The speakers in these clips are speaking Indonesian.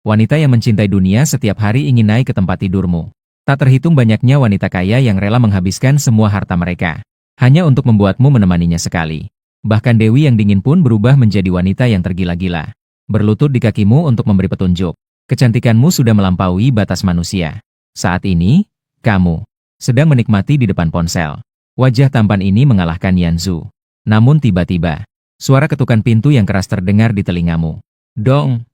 Wanita yang mencintai dunia setiap hari ingin naik ke tempat tidurmu. Tak terhitung banyaknya wanita kaya yang rela menghabiskan semua harta mereka hanya untuk membuatmu menemaninya sekali. Bahkan Dewi yang dingin pun berubah menjadi wanita yang tergila-gila. Berlutut di kakimu untuk memberi petunjuk. Kecantikanmu sudah melampaui batas manusia. Saat ini, kamu sedang menikmati di depan ponsel. Wajah tampan ini mengalahkan Yanzu. Namun tiba-tiba, suara ketukan pintu yang keras terdengar di telingamu. Dong!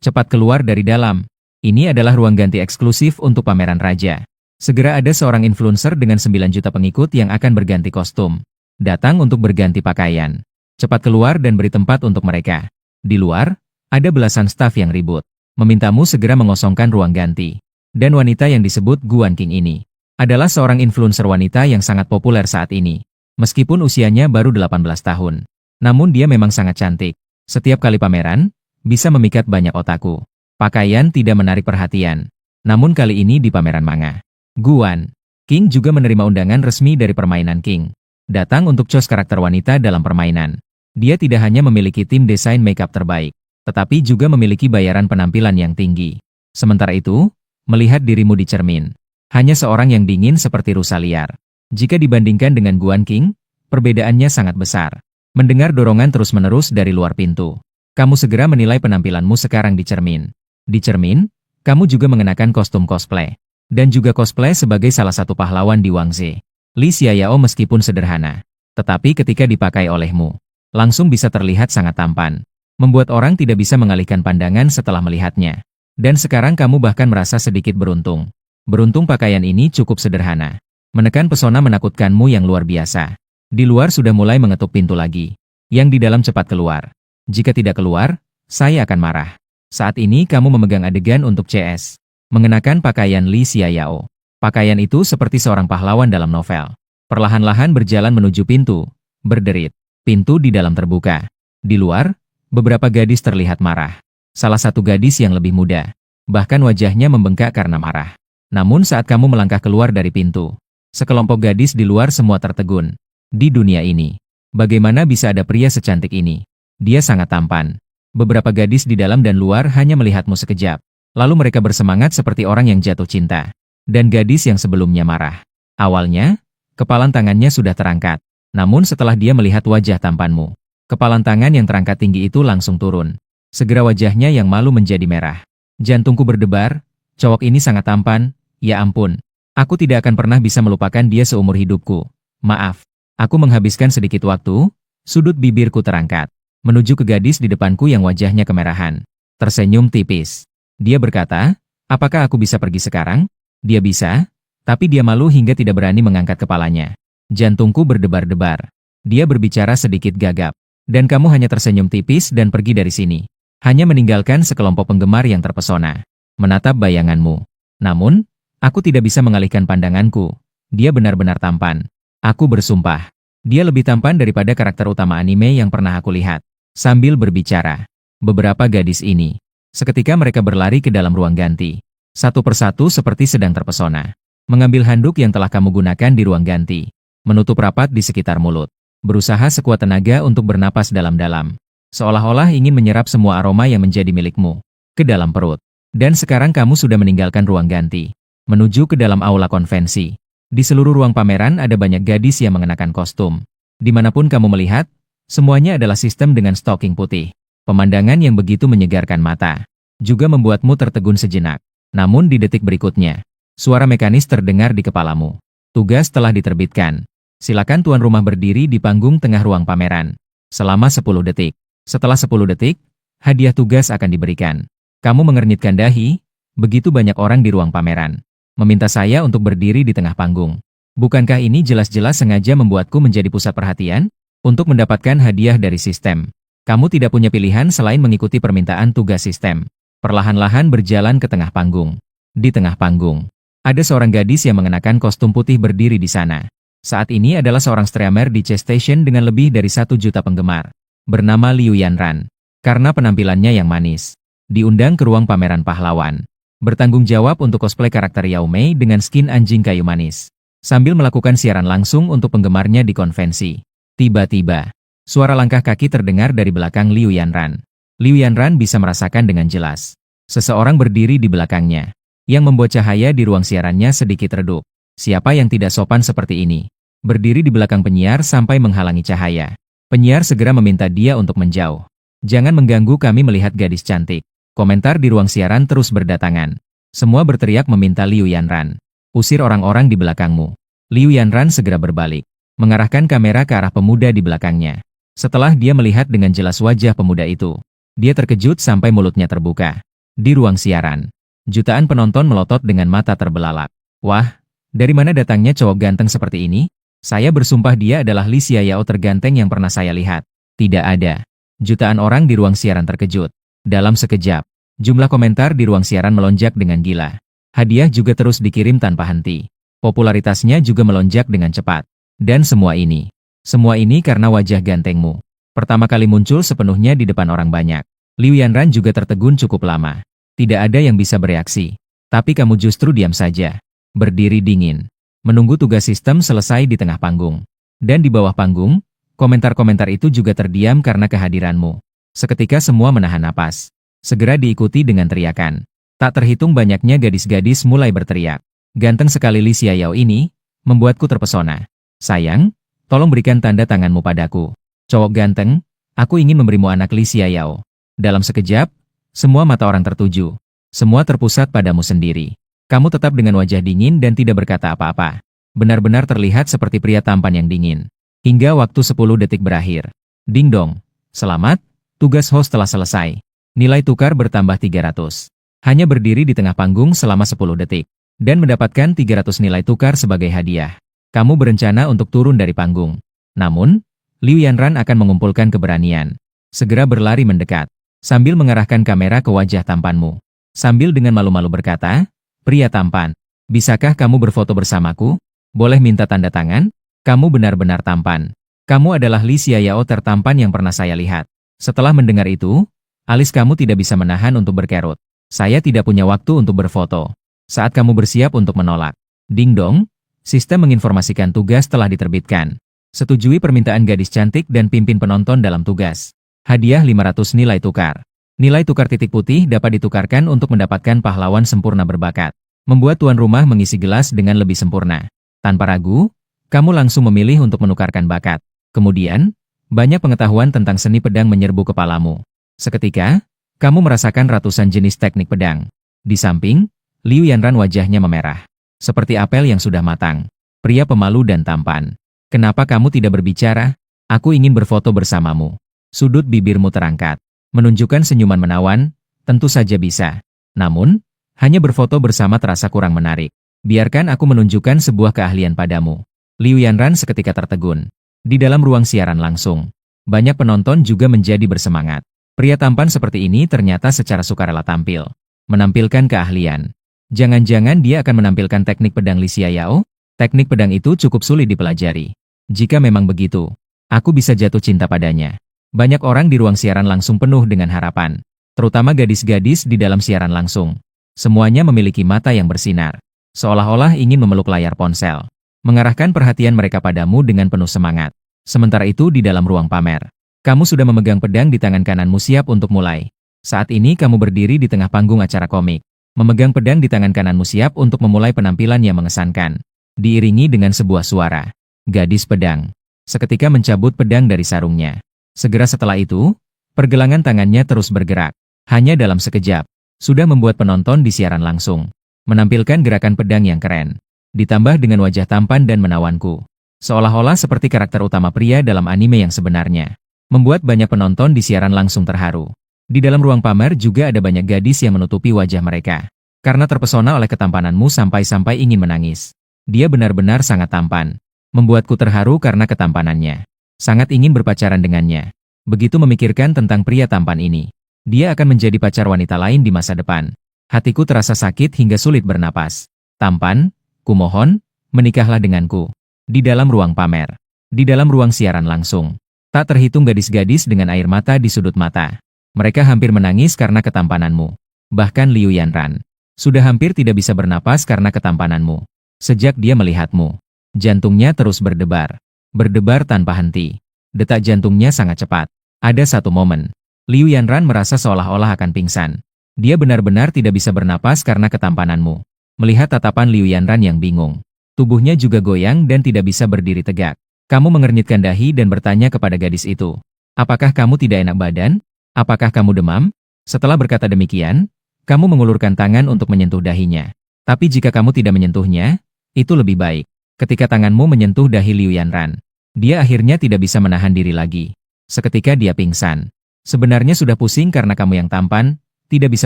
Cepat keluar dari dalam. Ini adalah ruang ganti eksklusif untuk pameran raja. Segera ada seorang influencer dengan 9 juta pengikut yang akan berganti kostum. Datang untuk berganti pakaian. Cepat keluar dan beri tempat untuk mereka. Di luar, ada belasan staf yang ribut. Memintamu segera mengosongkan ruang ganti. Dan wanita yang disebut Guan King ini adalah seorang influencer wanita yang sangat populer saat ini. Meskipun usianya baru 18 tahun. Namun dia memang sangat cantik. Setiap kali pameran, bisa memikat banyak otaku. Pakaian tidak menarik perhatian. Namun kali ini di pameran manga. Guan King juga menerima undangan resmi dari permainan King. Datang untuk cos karakter wanita dalam permainan. Dia tidak hanya memiliki tim desain makeup terbaik, tetapi juga memiliki bayaran penampilan yang tinggi. Sementara itu, melihat dirimu di cermin, hanya seorang yang dingin seperti rusa liar. Jika dibandingkan dengan Guan King, perbedaannya sangat besar. Mendengar dorongan terus-menerus dari luar pintu. Kamu segera menilai penampilanmu sekarang di cermin. Di cermin, kamu juga mengenakan kostum cosplay. Dan juga cosplay sebagai salah satu pahlawan di Wangzhe. Li Xiaoyao meskipun sederhana. Tetapi ketika dipakai olehmu, langsung bisa terlihat sangat tampan. Membuat orang tidak bisa mengalihkan pandangan setelah melihatnya. Dan sekarang kamu bahkan merasa sedikit beruntung. Beruntung pakaian ini cukup sederhana. Menekan pesona menakutkanmu yang luar biasa. Di luar sudah mulai mengetuk pintu lagi. Yang di dalam cepat keluar. Jika tidak keluar, saya akan marah. Saat ini kamu memegang adegan untuk CS. Mengenakan pakaian Li Xiaoyao. Pakaian itu seperti seorang pahlawan dalam novel. Perlahan-lahan berjalan menuju pintu. Berderit. Pintu di dalam terbuka. Di luar, beberapa gadis terlihat marah. Salah satu gadis yang lebih muda. Bahkan wajahnya membengkak karena marah. Namun saat kamu melangkah keluar dari pintu, sekelompok gadis di luar semua tertegun. Di dunia ini, bagaimana bisa ada pria secantik ini? Dia sangat tampan. Beberapa gadis di dalam dan luar hanya melihatmu sekejap. Lalu mereka bersemangat seperti orang yang jatuh cinta. Dan gadis yang sebelumnya marah. Awalnya, kepalan tangannya sudah terangkat. Namun setelah dia melihat wajah tampanmu, kepalan tangan yang terangkat tinggi itu langsung turun. Segera wajahnya yang malu menjadi merah. Jantungku berdebar, cowok ini sangat tampan, ya ampun. Aku tidak akan pernah bisa melupakan dia seumur hidupku. Maaf, aku menghabiskan sedikit waktu, sudut bibirku terangkat. Menuju ke gadis di depanku yang wajahnya kemerahan. Tersenyum tipis. Dia berkata, apakah aku bisa pergi sekarang? Dia bisa, tapi dia malu hingga tidak berani mengangkat kepalanya. Jantungku berdebar-debar. Dia berbicara sedikit gagap. Dan kamu hanya tersenyum tipis dan pergi dari sini. Hanya meninggalkan sekelompok penggemar yang terpesona. Menatap bayanganmu. Namun, aku tidak bisa mengalihkan pandanganku. Dia benar-benar tampan. Aku bersumpah. Dia lebih tampan daripada karakter utama anime yang pernah aku lihat. Sambil berbicara, beberapa gadis ini, seketika mereka berlari ke dalam ruang ganti. Satu persatu seperti sedang terpesona. Mengambil handuk yang telah kamu gunakan di ruang ganti. Menutup rapat di sekitar mulut. Berusaha sekuat tenaga untuk bernapas dalam-dalam. Seolah-olah ingin menyerap semua aroma yang menjadi milikmu. Ke dalam perut. Dan sekarang kamu sudah meninggalkan ruang ganti. Menuju ke dalam aula konvensi. Di seluruh ruang pameran ada banyak gadis yang mengenakan kostum. Dimanapun kamu melihat, semuanya adalah sistem dengan stocking putih. Pemandangan yang begitu menyegarkan mata. Juga membuatmu tertegun sejenak. Namun di detik berikutnya, suara mekanis terdengar di kepalamu. Tugas telah diterbitkan. Silakan tuan rumah berdiri di panggung tengah ruang pameran. Selama 10 detik. Setelah 10 detik, hadiah tugas akan diberikan. Kamu mengernyitkan dahi, begitu banyak orang di ruang pameran. Meminta saya untuk berdiri di tengah panggung. Bukankah ini jelas-jelas sengaja membuatku menjadi pusat perhatian? Untuk mendapatkan hadiah dari sistem. Kamu tidak punya pilihan selain mengikuti permintaan tugas sistem. Perlahan-lahan berjalan ke tengah panggung. Di tengah panggung, ada seorang gadis yang mengenakan kostum putih berdiri di sana. Saat ini adalah seorang streamer di Chess Station dengan lebih dari 1 juta penggemar. Bernama Liu Yanran. Karena penampilannya yang manis. Diundang ke ruang pameran pahlawan. Bertanggung jawab untuk cosplay karakter Yao Mei dengan skin anjing kayu manis. Sambil melakukan siaran langsung untuk penggemarnya di konvensi. Tiba-tiba, suara langkah kaki terdengar dari belakang Liu Yanran. Liu Yanran bisa merasakan dengan jelas. Seseorang berdiri di belakangnya, yang membuat cahaya di ruang siarannya sedikit redup. Siapa yang tidak sopan seperti ini? Berdiri di belakang penyiar sampai menghalangi cahaya. Penyiar segera meminta dia untuk menjauh. Jangan mengganggu kami melihat gadis cantik. Komentar di ruang siaran terus berdatangan. Semua berteriak meminta Liu Yanran. Usir orang-orang di belakangmu. Liu Yanran segera berbalik, mengarahkan kamera ke arah pemuda di belakangnya. Setelah dia melihat dengan jelas wajah pemuda itu, dia terkejut sampai mulutnya terbuka. Di ruang siaran, jutaan penonton melotot dengan mata terbelalak. Wah, dari mana datangnya cowok ganteng seperti ini? Saya bersumpah dia adalah Li Xiaoyao terganteng yang pernah saya lihat. Tidak ada. Jutaan orang di ruang siaran terkejut. Dalam sekejap, jumlah komentar di ruang siaran melonjak dengan gila. Hadiah juga terus dikirim tanpa henti. Popularitasnya juga melonjak dengan cepat. Dan semua ini karena wajah gantengmu. Pertama kali muncul sepenuhnya di depan orang banyak. Liu Yanran juga tertegun cukup lama. Tidak ada yang bisa bereaksi. Tapi kamu justru diam saja. Berdiri dingin. Menunggu tugas sistem selesai di tengah panggung. Dan di bawah panggung, komentar-komentar itu juga terdiam karena kehadiranmu. Seketika semua menahan napas. Segera diikuti dengan teriakan. Tak terhitung banyaknya gadis-gadis mulai berteriak. Ganteng sekali Li Xiaoyao ini, membuatku terpesona. Sayang, tolong berikan tanda tanganmu padaku. Cowok ganteng, aku ingin memberimu anak Li Xiaoyao. Dalam sekejap, semua mata orang tertuju. Semua terpusat padamu sendiri. Kamu tetap dengan wajah dingin dan tidak berkata apa-apa. Benar-benar terlihat seperti pria tampan yang dingin. Hingga waktu 10 detik berakhir. Ding dong. Selamat, tugas host telah selesai. Nilai tukar bertambah 300. Hanya berdiri di tengah panggung selama 10 detik. Dan mendapatkan 300 nilai tukar sebagai hadiah. Kamu berencana untuk turun dari panggung. Namun, Liu Yanran akan mengumpulkan keberanian. Segera berlari mendekat, sambil mengarahkan kamera ke wajah tampanmu. Sambil dengan malu-malu berkata, "Pria tampan, bisakah kamu berfoto bersamaku? Boleh minta tanda tangan? Kamu benar-benar tampan. Kamu adalah Li Xiaoyao tertampan yang pernah saya lihat." Setelah mendengar itu, alis kamu tidak bisa menahan untuk berkerut. "Saya tidak punya waktu untuk berfoto. Saat kamu bersiap untuk menolak." Ding dong, sistem menginformasikan tugas telah diterbitkan. Setujui permintaan gadis cantik dan pimpin penonton dalam tugas. Hadiah 500 nilai tukar. Nilai tukar titik putih dapat ditukarkan untuk mendapatkan pahlawan sempurna berbakat. Membuat tuan rumah mengisi gelas dengan lebih sempurna. Tanpa ragu, kamu langsung memilih untuk menukarkan bakat. Kemudian, banyak pengetahuan tentang seni pedang menyerbu kepalamu. Seketika, kamu merasakan ratusan jenis teknik pedang. Di samping, Liu Yanran wajahnya memerah. Seperti apel yang sudah matang. Pria pemalu dan tampan. "Kenapa kamu tidak berbicara? Aku ingin berfoto bersamamu." Sudut bibirmu terangkat. Menunjukkan senyuman menawan, tentu saja bisa. Namun, hanya berfoto bersama terasa kurang menarik. Biarkan aku menunjukkan sebuah keahlian padamu. Liu Yanran seketika tertegun. Di dalam ruang siaran langsung, banyak penonton juga menjadi bersemangat. Pria tampan seperti ini ternyata secara sukarela tampil. Menampilkan keahlian. Jangan-jangan dia akan menampilkan teknik pedang Li Xiaoyao? Teknik pedang itu cukup sulit dipelajari. Jika memang begitu, aku bisa jatuh cinta padanya. Banyak orang di ruang siaran langsung penuh dengan harapan. Terutama gadis-gadis di dalam siaran langsung. Semuanya memiliki mata yang bersinar. Seolah-olah ingin memeluk layar ponsel. Mengarahkan perhatian mereka padamu dengan penuh semangat. Sementara itu di dalam ruang pamer. Kamu sudah memegang pedang di tangan kananmu siap untuk mulai. Saat ini kamu berdiri di tengah panggung acara komik. Memegang pedang di tangan kananmu siap untuk memulai penampilan yang mengesankan. Diiringi dengan sebuah suara. Gadis pedang. Seketika mencabut pedang dari sarungnya. Segera setelah itu, pergelangan tangannya terus bergerak. Hanya dalam sekejap, sudah membuat penonton di siaran langsung menampilkan gerakan pedang yang keren. Ditambah dengan wajah tampan dan menawanku. Seolah-olah seperti karakter utama pria dalam anime yang sebenarnya. Membuat banyak penonton di siaran langsung terharu. Di dalam ruang pamer juga ada banyak gadis yang menutupi wajah mereka. Karena terpesona oleh ketampananmu sampai-sampai ingin menangis. Dia benar-benar sangat tampan. Membuatku terharu karena ketampanannya. Sangat ingin berpacaran dengannya. Begitu memikirkan tentang pria tampan ini. Dia akan menjadi pacar wanita lain di masa depan. Hatiku terasa sakit hingga sulit bernapas. Tampan, kumohon, menikahlah denganku. Di dalam ruang pamer. Di dalam ruang siaran langsung. Tak terhitung gadis-gadis dengan air mata di sudut mata. Mereka hampir menangis karena ketampananmu. Bahkan Liu Yanran sudah hampir tidak bisa bernapas karena ketampananmu. Sejak dia melihatmu, jantungnya terus berdebar. Berdebar tanpa henti. Detak jantungnya sangat cepat. Ada satu momen, Liu Yanran merasa seolah-olah akan pingsan. Dia benar-benar tidak bisa bernapas karena ketampananmu. Melihat tatapan Liu Yanran yang bingung, tubuhnya juga goyang dan tidak bisa berdiri tegak. Kamu mengernyitkan dahi dan bertanya kepada gadis itu, apakah kamu tidak enak badan? Apakah kamu demam? Setelah berkata demikian, kamu mengulurkan tangan untuk menyentuh dahinya. Tapi jika kamu tidak menyentuhnya, itu lebih baik. Ketika tanganmu menyentuh dahi Liu Yanran, dia akhirnya tidak bisa menahan diri lagi. Seketika dia pingsan. Sebenarnya sudah pusing karena kamu yang tampan, tidak bisa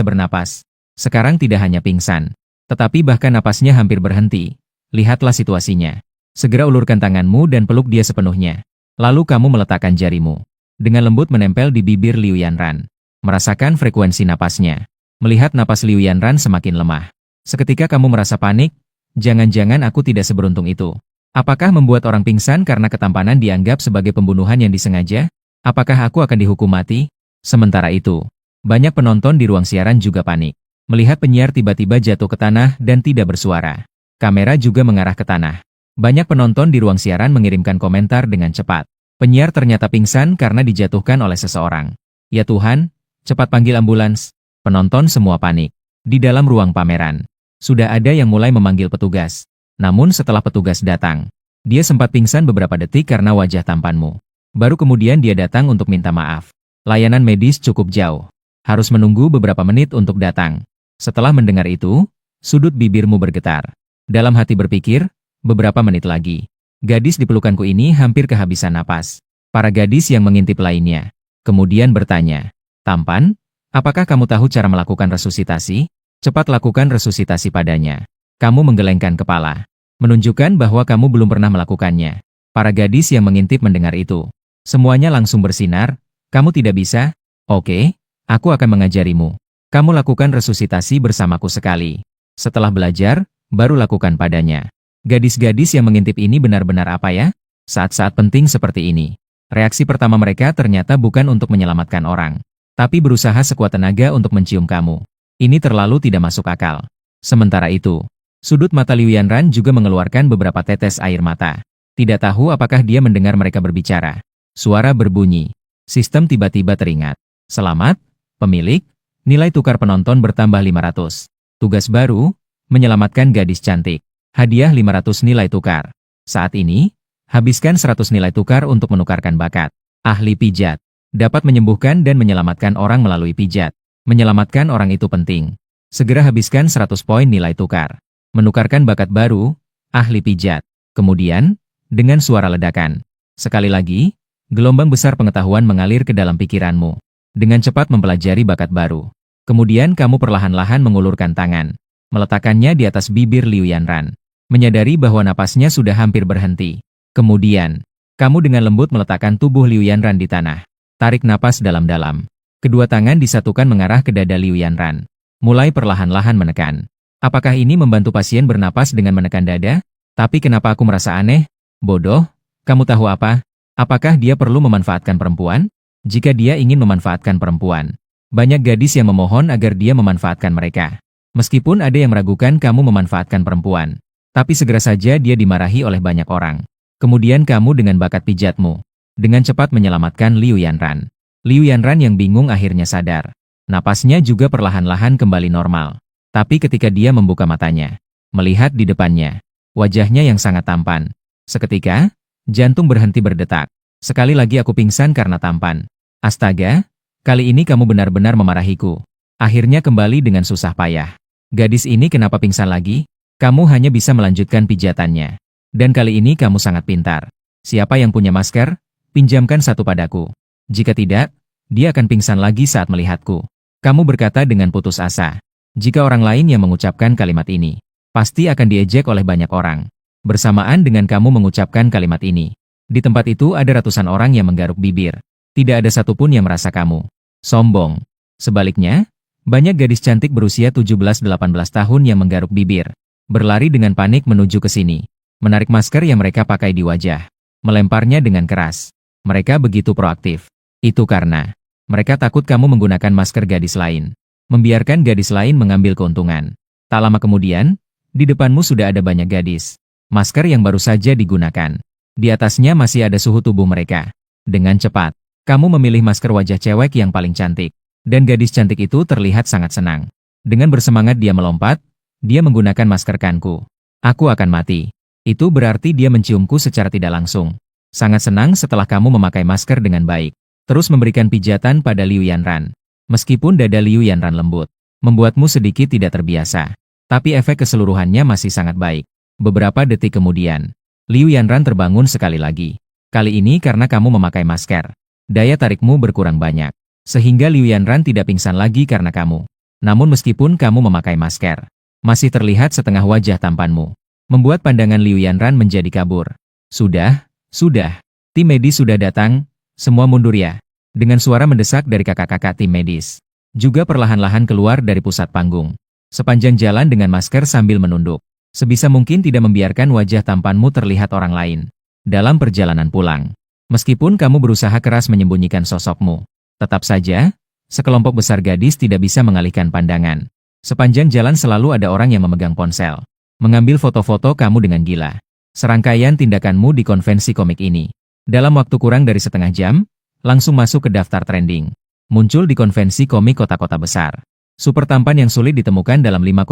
bernapas. Sekarang tidak hanya pingsan, tetapi bahkan napasnya hampir berhenti. Lihatlah situasinya. Segera ulurkan tanganmu dan peluk dia sepenuhnya. Lalu kamu meletakkan jarimu dengan lembut menempel di bibir Liu Yanran. Merasakan frekuensi napasnya. Melihat napas Liu Yanran semakin lemah. Seketika kamu merasa panik. Jangan-jangan aku tidak seberuntung itu. Apakah membuat orang pingsan karena ketampanan dianggap sebagai pembunuhan yang disengaja? Apakah aku akan dihukum mati? Sementara itu, banyak penonton di ruang siaran juga panik. Melihat penyiar tiba-tiba jatuh ke tanah dan tidak bersuara. Kamera juga mengarah ke tanah. Banyak penonton di ruang siaran mengirimkan komentar dengan cepat. Penyiar ternyata pingsan karena dijatuhkan oleh seseorang. Ya Tuhan, cepat panggil ambulans. Penonton semua panik. Di dalam ruang pameran, sudah ada yang mulai memanggil petugas. Namun setelah petugas datang, dia sempat pingsan beberapa detik karena wajah tampanmu. Baru kemudian dia datang untuk minta maaf. Layanan medis cukup jauh. Harus menunggu beberapa menit untuk datang. Setelah mendengar itu, sudut bibirmu bergetar. Dalam hati berpikir, beberapa menit lagi. Gadis di pelukanku ini hampir kehabisan napas. Para gadis yang mengintip lainnya kemudian bertanya, tampan, apakah kamu tahu cara melakukan resusitasi? Cepat lakukan resusitasi padanya. Kamu menggelengkan kepala, menunjukkan bahwa kamu belum pernah melakukannya. Para gadis yang mengintip mendengar itu. Semuanya langsung bersinar, kamu tidak bisa? Oke, aku akan mengajarimu. Kamu lakukan resusitasi bersamaku sekali. Setelah belajar, baru lakukan padanya. Gadis-gadis yang mengintip ini benar-benar apa ya? Saat-saat penting seperti ini. Reaksi pertama mereka ternyata bukan untuk menyelamatkan orang, tapi berusaha sekuat tenaga untuk mencium kamu. Ini terlalu tidak masuk akal. Sementara itu, sudut mata Liu Yanran juga mengeluarkan beberapa tetes air mata. Tidak tahu apakah dia mendengar mereka berbicara. Suara berbunyi. Sistem tiba-tiba teringat. Selamat, pemilik. Nilai tukar penonton bertambah 500. Tugas baru, menyelamatkan gadis cantik. Hadiah 500 nilai tukar. Saat ini, habiskan 100 nilai tukar untuk menukarkan bakat. Ahli pijat. Dapat menyembuhkan dan menyelamatkan orang melalui pijat. Menyelamatkan orang itu penting. Segera habiskan 100 poin nilai tukar. Menukarkan bakat baru, ahli pijat. Kemudian, dengan suara ledakan. Sekali lagi, gelombang besar pengetahuan mengalir ke dalam pikiranmu. Dengan cepat mempelajari bakat baru. Kemudian kamu perlahan-lahan mengulurkan tangan. Meletakkannya di atas bibir Liu Yanran. Menyadari bahwa napasnya sudah hampir berhenti. Kemudian, kamu dengan lembut meletakkan tubuh Liu Yanran di tanah. Tarik napas dalam-dalam. Kedua tangan disatukan mengarah ke dada Liu Yanran. Mulai perlahan-lahan menekan. Apakah ini membantu pasien bernapas dengan menekan dada? Tapi kenapa aku merasa aneh? Bodoh, kamu tahu apa? Apakah dia perlu memanfaatkan perempuan? Jika dia ingin memanfaatkan perempuan, banyak gadis yang memohon agar dia memanfaatkan mereka. Meskipun ada yang meragukan kamu memanfaatkan perempuan, tapi segera saja dia dimarahi oleh banyak orang. Kemudian kamu dengan bakat pijatmu, dengan cepat menyelamatkan Liu Yanran. Liu Yanran yang bingung akhirnya sadar. Napasnya juga perlahan-lahan kembali normal. Tapi ketika dia membuka matanya, melihat di depannya, wajahnya yang sangat tampan. Seketika, jantung berhenti berdetak. Sekali lagi aku pingsan karena tampan. Astaga, kali ini kamu benar-benar memarahiku. Akhirnya kembali dengan susah payah. Gadis ini kenapa pingsan lagi? Kamu hanya bisa melanjutkan pijatannya. Dan kali ini kamu sangat pintar. Siapa yang punya masker? Pinjamkan satu padaku. Jika tidak, dia akan pingsan lagi saat melihatku. Kamu berkata dengan putus asa. Jika orang lain yang mengucapkan kalimat ini, pasti akan diejek oleh banyak orang. Bersamaan dengan kamu mengucapkan kalimat ini, di tempat itu ada ratusan orang yang menggaruk bibir. Tidak ada satupun yang merasa kamu sombong. Sebaliknya, banyak gadis cantik berusia 17-18 tahun yang menggaruk bibir, berlari dengan panik menuju ke sini, menarik masker yang mereka pakai di wajah, melemparnya dengan keras. Mereka begitu proaktif. Itu karena mereka takut kamu menggunakan masker gadis lain, membiarkan gadis lain mengambil keuntungan. Tak lama kemudian, di depanmu sudah ada banyak gadis. Masker yang baru saja digunakan. Di atasnya masih ada suhu tubuh mereka. Dengan cepat, kamu memilih masker wajah cewek yang paling cantik. Dan gadis cantik itu terlihat sangat senang. Dengan bersemangat dia melompat, dia menggunakan masker kanku. Aku akan mati. Itu berarti dia menciumku secara tidak langsung. Sangat senang setelah kamu memakai masker dengan baik. Terus memberikan pijatan pada Liu Yanran. Meskipun dada Liu Yanran lembut, membuatmu sedikit tidak terbiasa. Tapi efek keseluruhannya masih sangat baik. Beberapa detik kemudian, Liu Yanran terbangun sekali lagi. Kali ini karena kamu memakai masker. Daya tarikmu berkurang banyak. Sehingga Liu Yanran tidak pingsan lagi karena kamu. Namun meskipun kamu memakai masker, masih terlihat setengah wajah tampanmu. Membuat pandangan Liu Yanran menjadi kabur. Sudah. Tim medis sudah datang. Semua mundur ya. Dengan suara mendesak dari kakak-kakak tim medis. Juga perlahan-lahan keluar dari pusat panggung. Sepanjang jalan dengan masker sambil menunduk. Sebisa mungkin tidak membiarkan wajah tampanmu terlihat orang lain. Dalam perjalanan pulang. Meskipun kamu berusaha keras menyembunyikan sosokmu. Tetap saja, sekelompok besar gadis tidak bisa mengalihkan pandangan. Sepanjang jalan selalu ada orang yang memegang ponsel. Mengambil foto-foto kamu dengan gila. Serangkaian tindakanmu di konvensi komik ini. Dalam waktu kurang dari setengah jam, langsung masuk ke daftar trending. Muncul di konvensi komik kota-kota besar. Super tampan yang sulit ditemukan dalam 5,000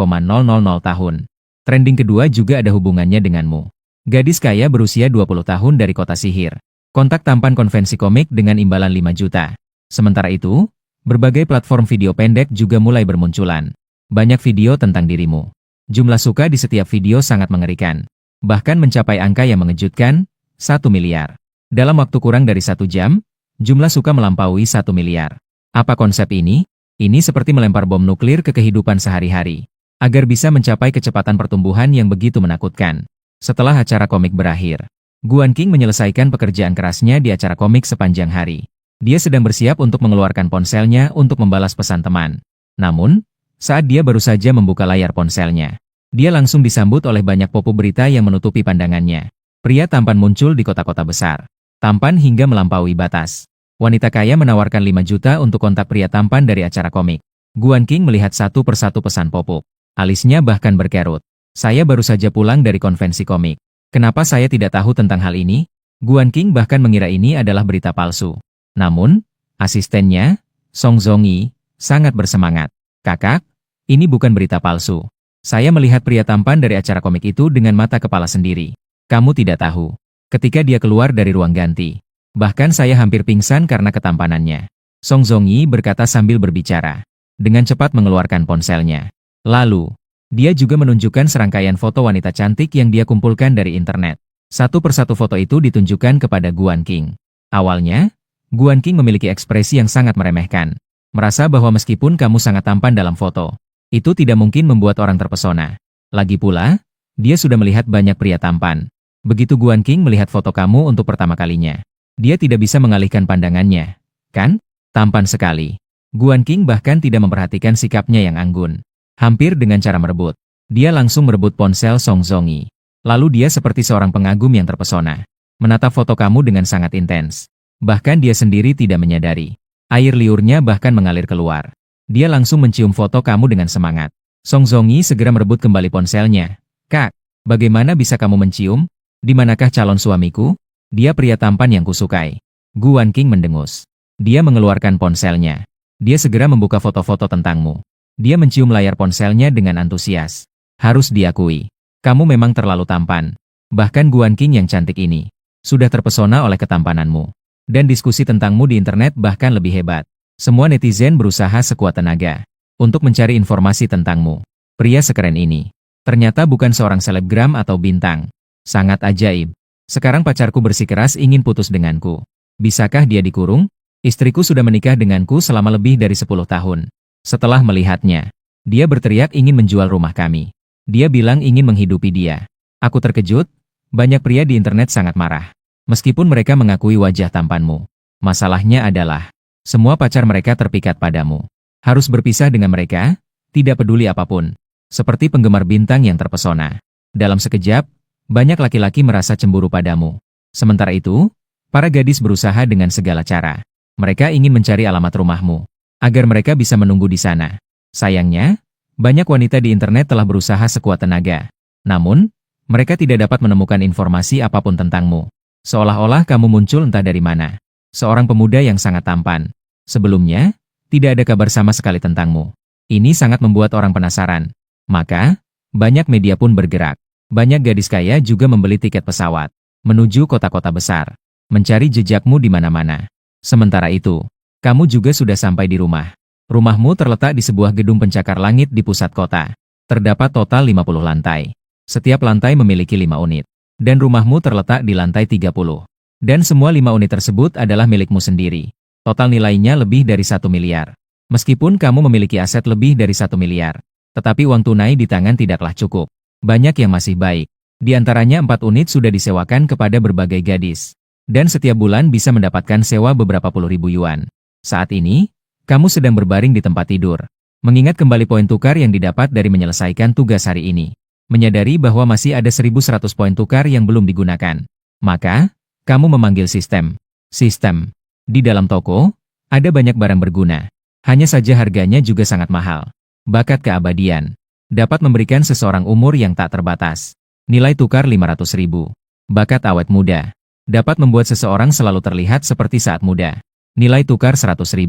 tahun. Trending kedua juga ada hubungannya denganmu. Gadis kaya berusia 20 tahun dari kota sihir. Kontak tampan konvensi komik dengan imbalan 5 juta. Sementara itu, berbagai platform video pendek juga mulai bermunculan. Banyak video tentang dirimu. Jumlah suka di setiap video sangat mengerikan. Bahkan mencapai angka yang mengejutkan, 1 miliar. Dalam waktu kurang dari 1 jam, jumlah suka melampaui 1 miliar. Apa konsep ini? Ini seperti melempar bom nuklir ke kehidupan sehari-hari. Agar bisa mencapai kecepatan pertumbuhan yang begitu menakutkan. Setelah acara komik berakhir, Guan Qing menyelesaikan pekerjaan kerasnya di acara komik sepanjang hari. Dia sedang bersiap untuk mengeluarkan ponselnya untuk membalas pesan teman. Namun, saat dia baru saja membuka layar ponselnya, dia langsung disambut oleh banyak popo berita yang menutupi pandangannya. Pria tampan muncul di kota-kota besar. Tampan hingga melampaui batas. Wanita kaya menawarkan 5 juta untuk kontak pria tampan dari acara komik. Guan Qing melihat satu persatu pesan pop-up. Alisnya bahkan berkerut. Saya baru saja pulang dari konvensi komik. Kenapa saya tidak tahu tentang hal ini? Guan Qing bahkan mengira ini adalah berita palsu. Namun, asistennya, Song Zongyi, sangat bersemangat. Kakak, ini bukan berita palsu. Saya melihat pria tampan dari acara komik itu dengan mata kepala sendiri. Kamu tidak tahu. Ketika dia keluar dari ruang ganti. Bahkan saya hampir pingsan karena ketampanannya. Song Zongyi berkata sambil berbicara. Dengan cepat mengeluarkan ponselnya. Lalu, dia juga menunjukkan serangkaian foto wanita cantik yang dia kumpulkan dari internet. Satu persatu foto itu ditunjukkan kepada Guan Qing. Awalnya, Guan Qing memiliki ekspresi yang sangat meremehkan. Merasa bahwa meskipun kamu sangat tampan dalam foto, itu tidak mungkin membuat orang terpesona. Lagi pula, dia sudah melihat banyak pria tampan. Begitu Guan Qing melihat foto kamu untuk pertama kalinya, dia tidak bisa mengalihkan pandangannya. Kan? Tampan sekali. Guan Qing bahkan tidak memperhatikan sikapnya yang anggun. Hampir dengan cara merebut. Dia langsung merebut ponsel Song Zongyi. Lalu dia seperti seorang pengagum yang terpesona. Menatap foto kamu dengan sangat intens. Bahkan dia sendiri tidak menyadari. Air liurnya bahkan mengalir keluar. Dia langsung mencium foto kamu dengan semangat. Song Zongyi segera merebut kembali ponselnya. Kak, bagaimana bisa kamu mencium? Di manakah calon suamiku? Dia pria tampan yang kusukai. Guan Qing mendengus. Dia mengeluarkan ponselnya. Dia segera membuka foto-foto tentangmu. Dia mencium layar ponselnya dengan antusias. Harus diakui, kamu memang terlalu tampan. Bahkan Guan Qing yang cantik ini sudah terpesona oleh ketampananmu. Dan diskusi tentangmu di internet bahkan lebih hebat. Semua netizen berusaha sekuat tenaga untuk mencari informasi tentangmu. Pria sekeren ini ternyata bukan seorang selebgram atau bintang. Sangat ajaib. Sekarang pacarku bersikeras ingin putus denganku. Bisakah dia dikurung? Istriku sudah menikah denganku selama lebih dari 10 tahun. Setelah melihatnya, dia berteriak ingin menjual rumah kami. Dia bilang ingin menghidupi dia. Aku terkejut. Banyak pria di internet sangat marah. Meskipun mereka mengakui wajah tampanmu. Masalahnya adalah, semua pacar mereka terpikat padamu. Harus berpisah dengan mereka, tidak peduli apapun. Seperti penggemar bintang yang terpesona. Dalam sekejap, banyak laki-laki merasa cemburu padamu. Sementara itu, para gadis berusaha dengan segala cara. Mereka ingin mencari alamat rumahmu, agar mereka bisa menunggu di sana. Sayangnya, banyak wanita di internet telah berusaha sekuat tenaga. Namun, mereka tidak dapat menemukan informasi apapun tentangmu. Seolah-olah kamu muncul entah dari mana. Seorang pemuda yang sangat tampan. Sebelumnya, Tidak ada kabar sama sekali tentangmu. Ini sangat membuat orang penasaran. Maka, banyak media pun bergerak. Banyak gadis kaya juga membeli tiket pesawat menuju kota-kota besar, mencari jejakmu di mana-mana. Sementara itu, kamu juga sudah sampai di rumah. Rumahmu terletak di sebuah gedung pencakar langit di pusat kota. Terdapat total 50 lantai. Setiap lantai memiliki 5 unit. Dan rumahmu terletak di lantai 30. Dan semua 5 unit tersebut adalah milikmu sendiri. Total nilainya lebih dari 1 miliar. Meskipun kamu memiliki aset lebih dari 1 miliar, tetapi uang tunai di tangan tidaklah cukup. Banyak yang masih baik. Di antaranya 4 unit sudah disewakan kepada berbagai gadis. Dan setiap bulan bisa mendapatkan sewa beberapa puluh ribu yuan. Saat ini, kamu sedang berbaring di tempat tidur. Mengingat kembali poin tukar yang didapat dari menyelesaikan tugas hari ini. Menyadari bahwa masih ada 1.100 poin tukar yang belum digunakan. Maka, kamu memanggil sistem. Sistem. Di dalam toko, ada banyak barang berguna. Hanya saja harganya juga sangat mahal. Bakat keabadian. Dapat memberikan seseorang umur yang tak terbatas. Nilai tukar 500.000. Bakat awet muda. Dapat membuat seseorang selalu terlihat seperti saat muda. Nilai tukar 100.000.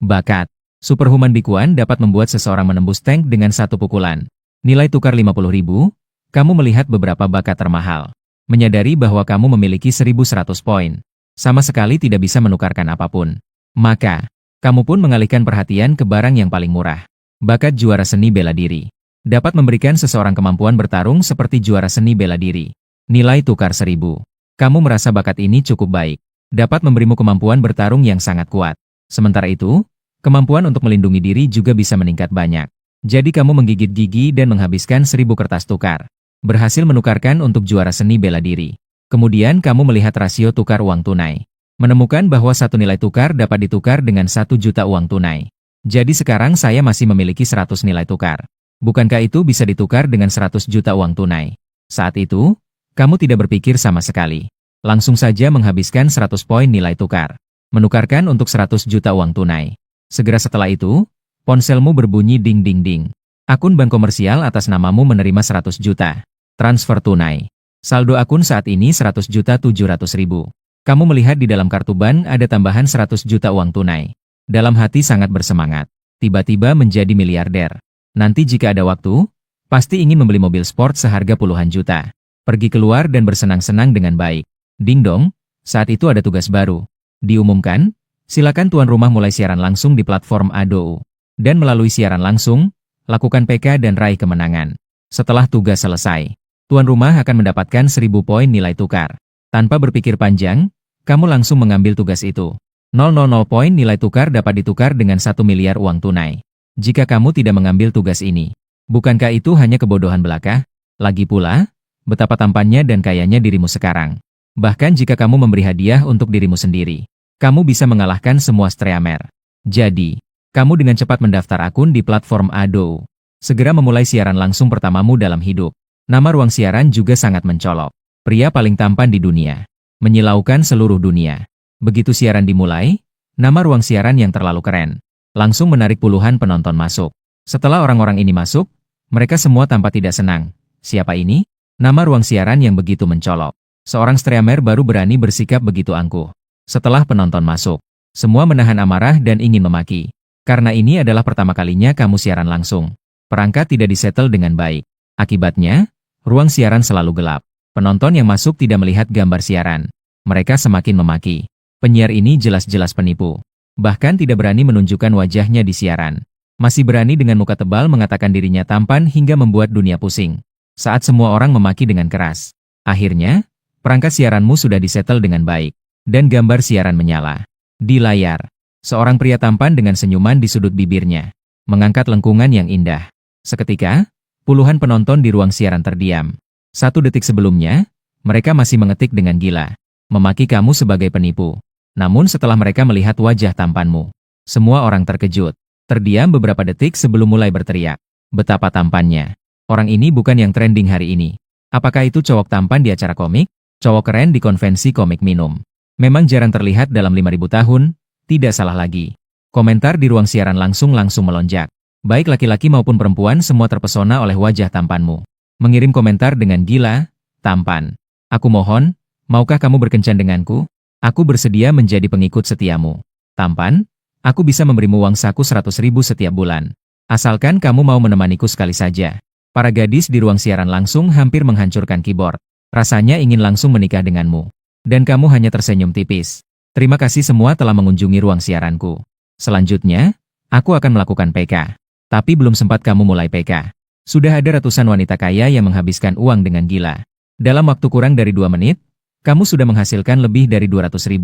Bakat. Superhuman Bikuan dapat membuat seseorang menembus tank dengan satu pukulan. Nilai tukar 50.000. Kamu melihat beberapa bakat termahal. Menyadari bahwa kamu memiliki 1.100 poin. Sama sekali tidak bisa menukarkan apapun. Maka, kamu pun mengalihkan perhatian ke barang yang paling murah. Bakat juara seni bela diri. Dapat memberikan seseorang kemampuan bertarung seperti juara seni bela diri. Nilai tukar 1.000. Kamu merasa bakat ini cukup baik. Dapat memberimu kemampuan bertarung yang sangat kuat. Sementara itu, kemampuan untuk melindungi diri juga bisa meningkat banyak. Jadi kamu menggigit gigi dan menghabiskan 1.000 kertas tukar. Berhasil menukarkan untuk juara seni bela diri. Kemudian kamu melihat rasio tukar uang tunai. Menemukan bahwa satu nilai tukar dapat ditukar dengan 1 juta uang tunai. Jadi sekarang saya masih memiliki 100 nilai tukar. Bukankah itu bisa ditukar dengan 100 juta uang tunai? Saat itu, kamu tidak berpikir sama sekali. Langsung saja menghabiskan 100 poin nilai tukar. Menukarkan untuk 100 juta uang tunai. Segera setelah itu, ponselmu berbunyi ding ding ding. Akun bank komersial atas namamu menerima 100 juta. Transfer tunai. Saldo akun saat ini 100.700.000. Kamu melihat di dalam kartu ban ada tambahan 100 juta uang tunai. Dalam hati sangat bersemangat. Tiba-tiba menjadi miliarder. Nanti jika ada waktu, pasti ingin membeli mobil sport seharga puluhan juta. Pergi keluar dan bersenang-senang dengan baik. Ding dong, saat itu ada tugas baru. Diumumkan, silakan tuan rumah mulai siaran langsung di platform ADOU. Dan melalui siaran langsung, lakukan PK dan raih kemenangan. Setelah tugas selesai, tuan rumah akan mendapatkan 1.000 poin nilai tukar. Tanpa berpikir panjang, kamu langsung mengambil tugas itu. 000 poin nilai tukar dapat ditukar dengan 1 miliar uang tunai. Jika kamu tidak mengambil tugas ini, bukankah itu hanya kebodohan belaka? Lagi pula, betapa tampannya dan kayanya dirimu sekarang. Bahkan jika kamu memberi hadiah untuk dirimu sendiri, kamu bisa mengalahkan semua streamer. Jadi, kamu dengan cepat mendaftar akun di platform ADOU. Segera memulai siaran langsung pertamamu dalam hidup. Nama ruang siaran juga sangat mencolok. Pria paling tampan di dunia. Menyilaukan seluruh dunia. Begitu siaran dimulai, nama ruang siaran yang terlalu keren langsung menarik puluhan penonton masuk. Setelah orang-orang ini masuk, mereka semua tampak tidak senang. Siapa ini? Nama ruang siaran yang begitu mencolok. Seorang streamer baru berani bersikap begitu angkuh. Setelah penonton masuk, semua menahan amarah dan ingin memaki. Karena ini adalah pertama kalinya kamu siaran langsung. Perangkat tidak disetel dengan baik. Akibatnya, ruang siaran selalu gelap. Penonton yang masuk tidak melihat gambar siaran. Mereka semakin memaki. Penyiar ini jelas-jelas penipu. Bahkan tidak berani menunjukkan wajahnya di siaran. Masih berani dengan muka tebal mengatakan dirinya tampan hingga membuat dunia pusing. Saat semua orang memaki dengan keras. Akhirnya, perangkat siaranmu sudah disetel dengan baik. Dan gambar siaran menyala. Di layar, seorang pria tampan dengan senyuman di sudut bibirnya. Mengangkat lengkungan yang indah. Seketika, puluhan penonton di ruang siaran terdiam. 1 detik sebelumnya, mereka masih mengetik dengan gila. Memaki kamu sebagai penipu. Namun setelah mereka melihat wajah tampanmu, semua orang terkejut. Terdiam beberapa detik sebelum mulai berteriak. Betapa tampannya. Orang ini bukan yang trending hari ini. Apakah itu cowok tampan di acara komik? Cowok keren di konvensi komik minum. Memang jarang terlihat dalam 5.000 tahun, tidak salah lagi. Komentar di ruang siaran langsung melonjak. Baik laki-laki maupun perempuan semua terpesona oleh wajah tampanmu. Mengirim komentar dengan gila, tampan. Aku mohon, maukah kamu berkencan denganku? Aku bersedia menjadi pengikut setiamu. Tampan? Aku bisa memberimu uang saku 100.000 setiap bulan. Asalkan kamu mau menemaniku sekali saja. Para gadis di ruang siaran langsung hampir menghancurkan keyboard. Rasanya ingin langsung menikah denganmu. Dan kamu hanya tersenyum tipis. Terima kasih semua telah mengunjungi ruang siaranku. Selanjutnya, aku akan melakukan PK. Tapi belum sempat kamu mulai PK. Sudah ada ratusan wanita kaya yang menghabiskan uang dengan gila. Dalam waktu kurang dari 2 menit, kamu sudah menghasilkan lebih dari 200.000.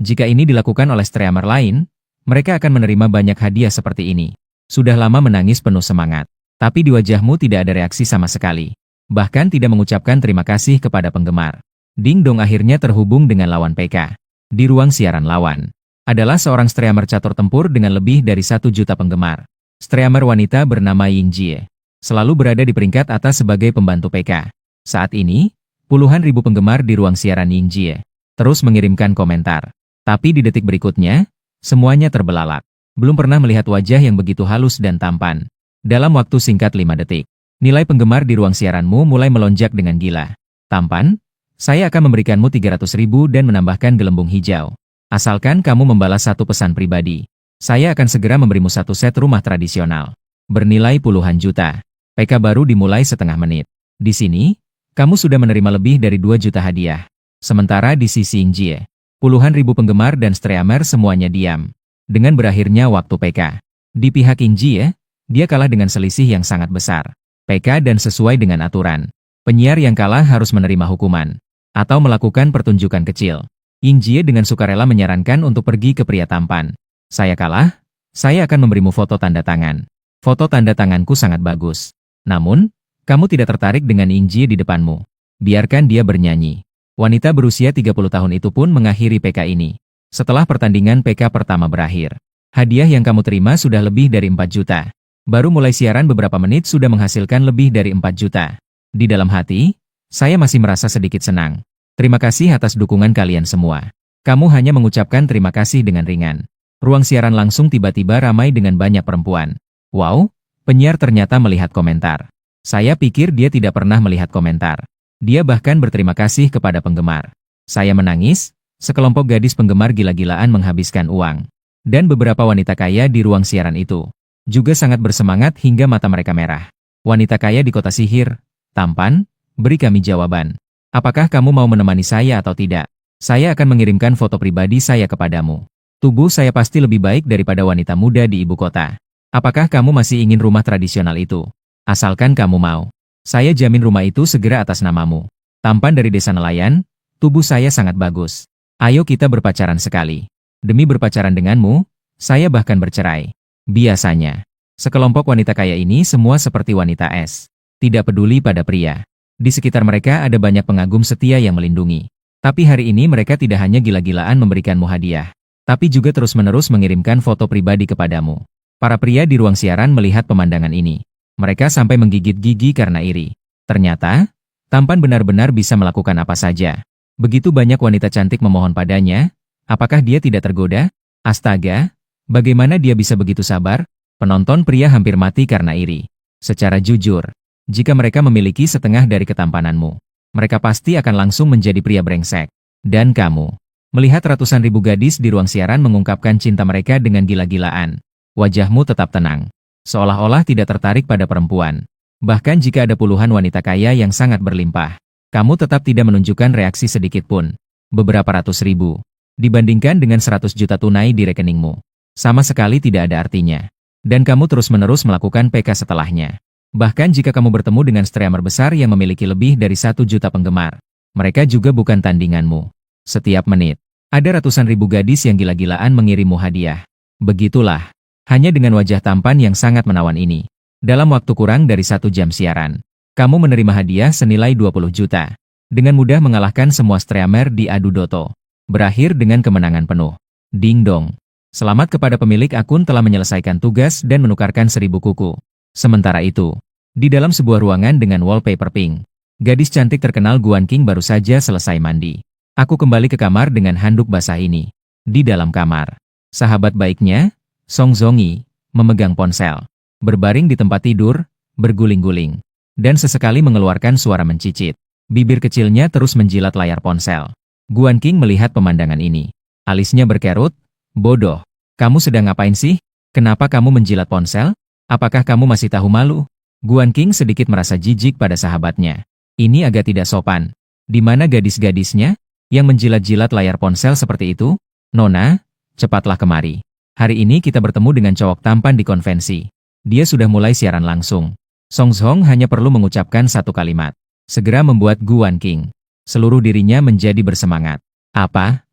Jika ini dilakukan oleh streamer lain, mereka akan menerima banyak hadiah seperti ini. Sudah lama menangis penuh semangat. Tapi di wajahmu tidak ada reaksi sama sekali. Bahkan tidak mengucapkan terima kasih kepada penggemar. Ding Dong akhirnya terhubung dengan lawan PK. Di ruang siaran lawan adalah seorang streamer catur tempur dengan lebih dari 1 juta penggemar. Streamer wanita bernama Ying Jie. Selalu berada di peringkat atas sebagai pembantu PK. Saat ini, puluhan ribu penggemar di ruang siaran Ying Jie terus mengirimkan komentar. Tapi di detik berikutnya, semuanya terbelalak. Belum pernah melihat wajah yang begitu halus dan tampan. Dalam waktu singkat 5 detik, nilai penggemar di ruang siaranmu mulai melonjak dengan gila. Tampan? Saya akan memberikanmu 300.000 dan menambahkan gelembung hijau. Asalkan kamu membalas satu pesan pribadi. Saya akan segera memberimu satu set rumah tradisional. Bernilai puluhan juta. PK baru dimulai setengah menit. Di sini, kamu sudah menerima lebih dari 2 juta hadiah. Sementara di sisi Ying Jie, puluhan ribu penggemar dan streamer semuanya diam. Dengan berakhirnya waktu PK. Di pihak Ying Jie, dia kalah dengan selisih yang sangat besar. PK dan sesuai dengan aturan. Penyiar yang kalah harus menerima hukuman. Atau melakukan pertunjukan kecil. Ying Jie dengan sukarela menyarankan untuk pergi ke pria tampan. Saya kalah, saya akan memberimu foto tanda tangan. Foto tanda tanganku sangat bagus. Namun, kamu tidak tertarik dengan Ying Jie di depanmu. Biarkan dia bernyanyi. Wanita berusia 30 tahun itu pun mengakhiri PK ini. Setelah pertandingan PK pertama berakhir, hadiah yang kamu terima sudah lebih dari 4 juta. Baru mulai siaran beberapa menit sudah menghasilkan lebih dari 4 juta. Di dalam hati, saya masih merasa sedikit senang. Terima kasih atas dukungan kalian semua. Kamu hanya mengucapkan terima kasih dengan ringan. Ruang siaran langsung tiba-tiba ramai dengan banyak perempuan. Wow, penyiar ternyata melihat komentar. Saya pikir dia tidak pernah melihat komentar. Dia bahkan berterima kasih kepada penggemar. Saya menangis, sekelompok gadis penggemar gila-gilaan menghabiskan uang. Dan beberapa wanita kaya di ruang siaran itu juga sangat bersemangat hingga mata mereka merah. Wanita kaya di kota sihir, tampan, beri kami jawaban. Apakah kamu mau menemani saya atau tidak? Saya akan mengirimkan foto pribadi saya kepadamu. Tubuh saya pasti lebih baik daripada wanita muda di ibu kota. Apakah kamu masih ingin rumah tradisional itu? Asalkan kamu mau. Saya jamin rumah itu segera atas namamu. Tampan dari desa nelayan, tubuh saya sangat bagus. Ayo kita berpacaran sekali. Demi berpacaran denganmu, saya bahkan bercerai. Biasanya, sekelompok wanita kaya ini semua seperti wanita es. Tidak peduli pada pria. Di sekitar mereka ada banyak pengagum setia yang melindungi. Tapi hari ini mereka tidak hanya gila-gilaan memberikanmu hadiah, tapi juga terus-menerus mengirimkan foto pribadi kepadamu. Para pria di ruang siaran melihat pemandangan ini. Mereka sampai menggigit gigi karena iri. Ternyata, tampan benar-benar bisa melakukan apa saja. Begitu banyak wanita cantik memohon padanya, apakah dia tidak tergoda? Astaga, bagaimana dia bisa begitu sabar? Penonton pria hampir mati karena iri. Secara jujur, jika mereka memiliki setengah dari ketampananmu, mereka pasti akan langsung menjadi pria brengsek. Dan kamu, melihat ratusan ribu gadis di ruang siaran mengungkapkan cinta mereka dengan gila-gilaan. Wajahmu tetap tenang, seolah-olah tidak tertarik pada perempuan. Bahkan jika ada puluhan wanita kaya yang sangat berlimpah, kamu tetap tidak menunjukkan reaksi sedikit pun. Beberapa ratus ribu, dibandingkan dengan 100 juta tunai di rekeningmu, sama sekali tidak ada artinya. Dan kamu terus-menerus melakukan PK setelahnya. Bahkan jika kamu bertemu dengan streamer besar yang memiliki lebih dari 1 juta penggemar, mereka juga bukan tandinganmu. Setiap menit, ada ratusan ribu gadis yang gila-gilaan mengirimmu hadiah. Begitulah, hanya dengan wajah tampan yang sangat menawan ini. Dalam waktu kurang dari 1 jam siaran, kamu menerima hadiah senilai 20 juta. Dengan mudah mengalahkan semua streamer di adu Dota. Berakhir dengan kemenangan penuh. Ding dong. Selamat kepada pemilik akun telah menyelesaikan tugas dan menukarkan 1000 kuku. Sementara itu, di dalam sebuah ruangan dengan wallpaper pink, gadis cantik terkenal Guan Qing baru saja selesai mandi. Aku kembali ke kamar dengan handuk basah ini. Di dalam kamar, sahabat baiknya, Song Zongi, memegang ponsel, berbaring di tempat tidur, berguling-guling, dan sesekali mengeluarkan suara mencicit. Bibir kecilnya terus menjilat layar ponsel. Guan Qing melihat pemandangan ini. Alisnya berkerut, bodoh. Kamu sedang ngapain sih? Kenapa kamu menjilat ponsel? Apakah kamu masih tahu malu? Guan Qing sedikit merasa jijik pada sahabatnya. Ini agak tidak sopan. Di mana gadis-gadisnya yang menjilat-jilat layar ponsel seperti itu? Nona, cepatlah kemari. Hari ini kita bertemu dengan cowok tampan di konvensi. Dia sudah mulai siaran langsung. Song Zhong hanya perlu mengucapkan satu kalimat. Segera membuat Guan Qing seluruh dirinya menjadi bersemangat. Apa?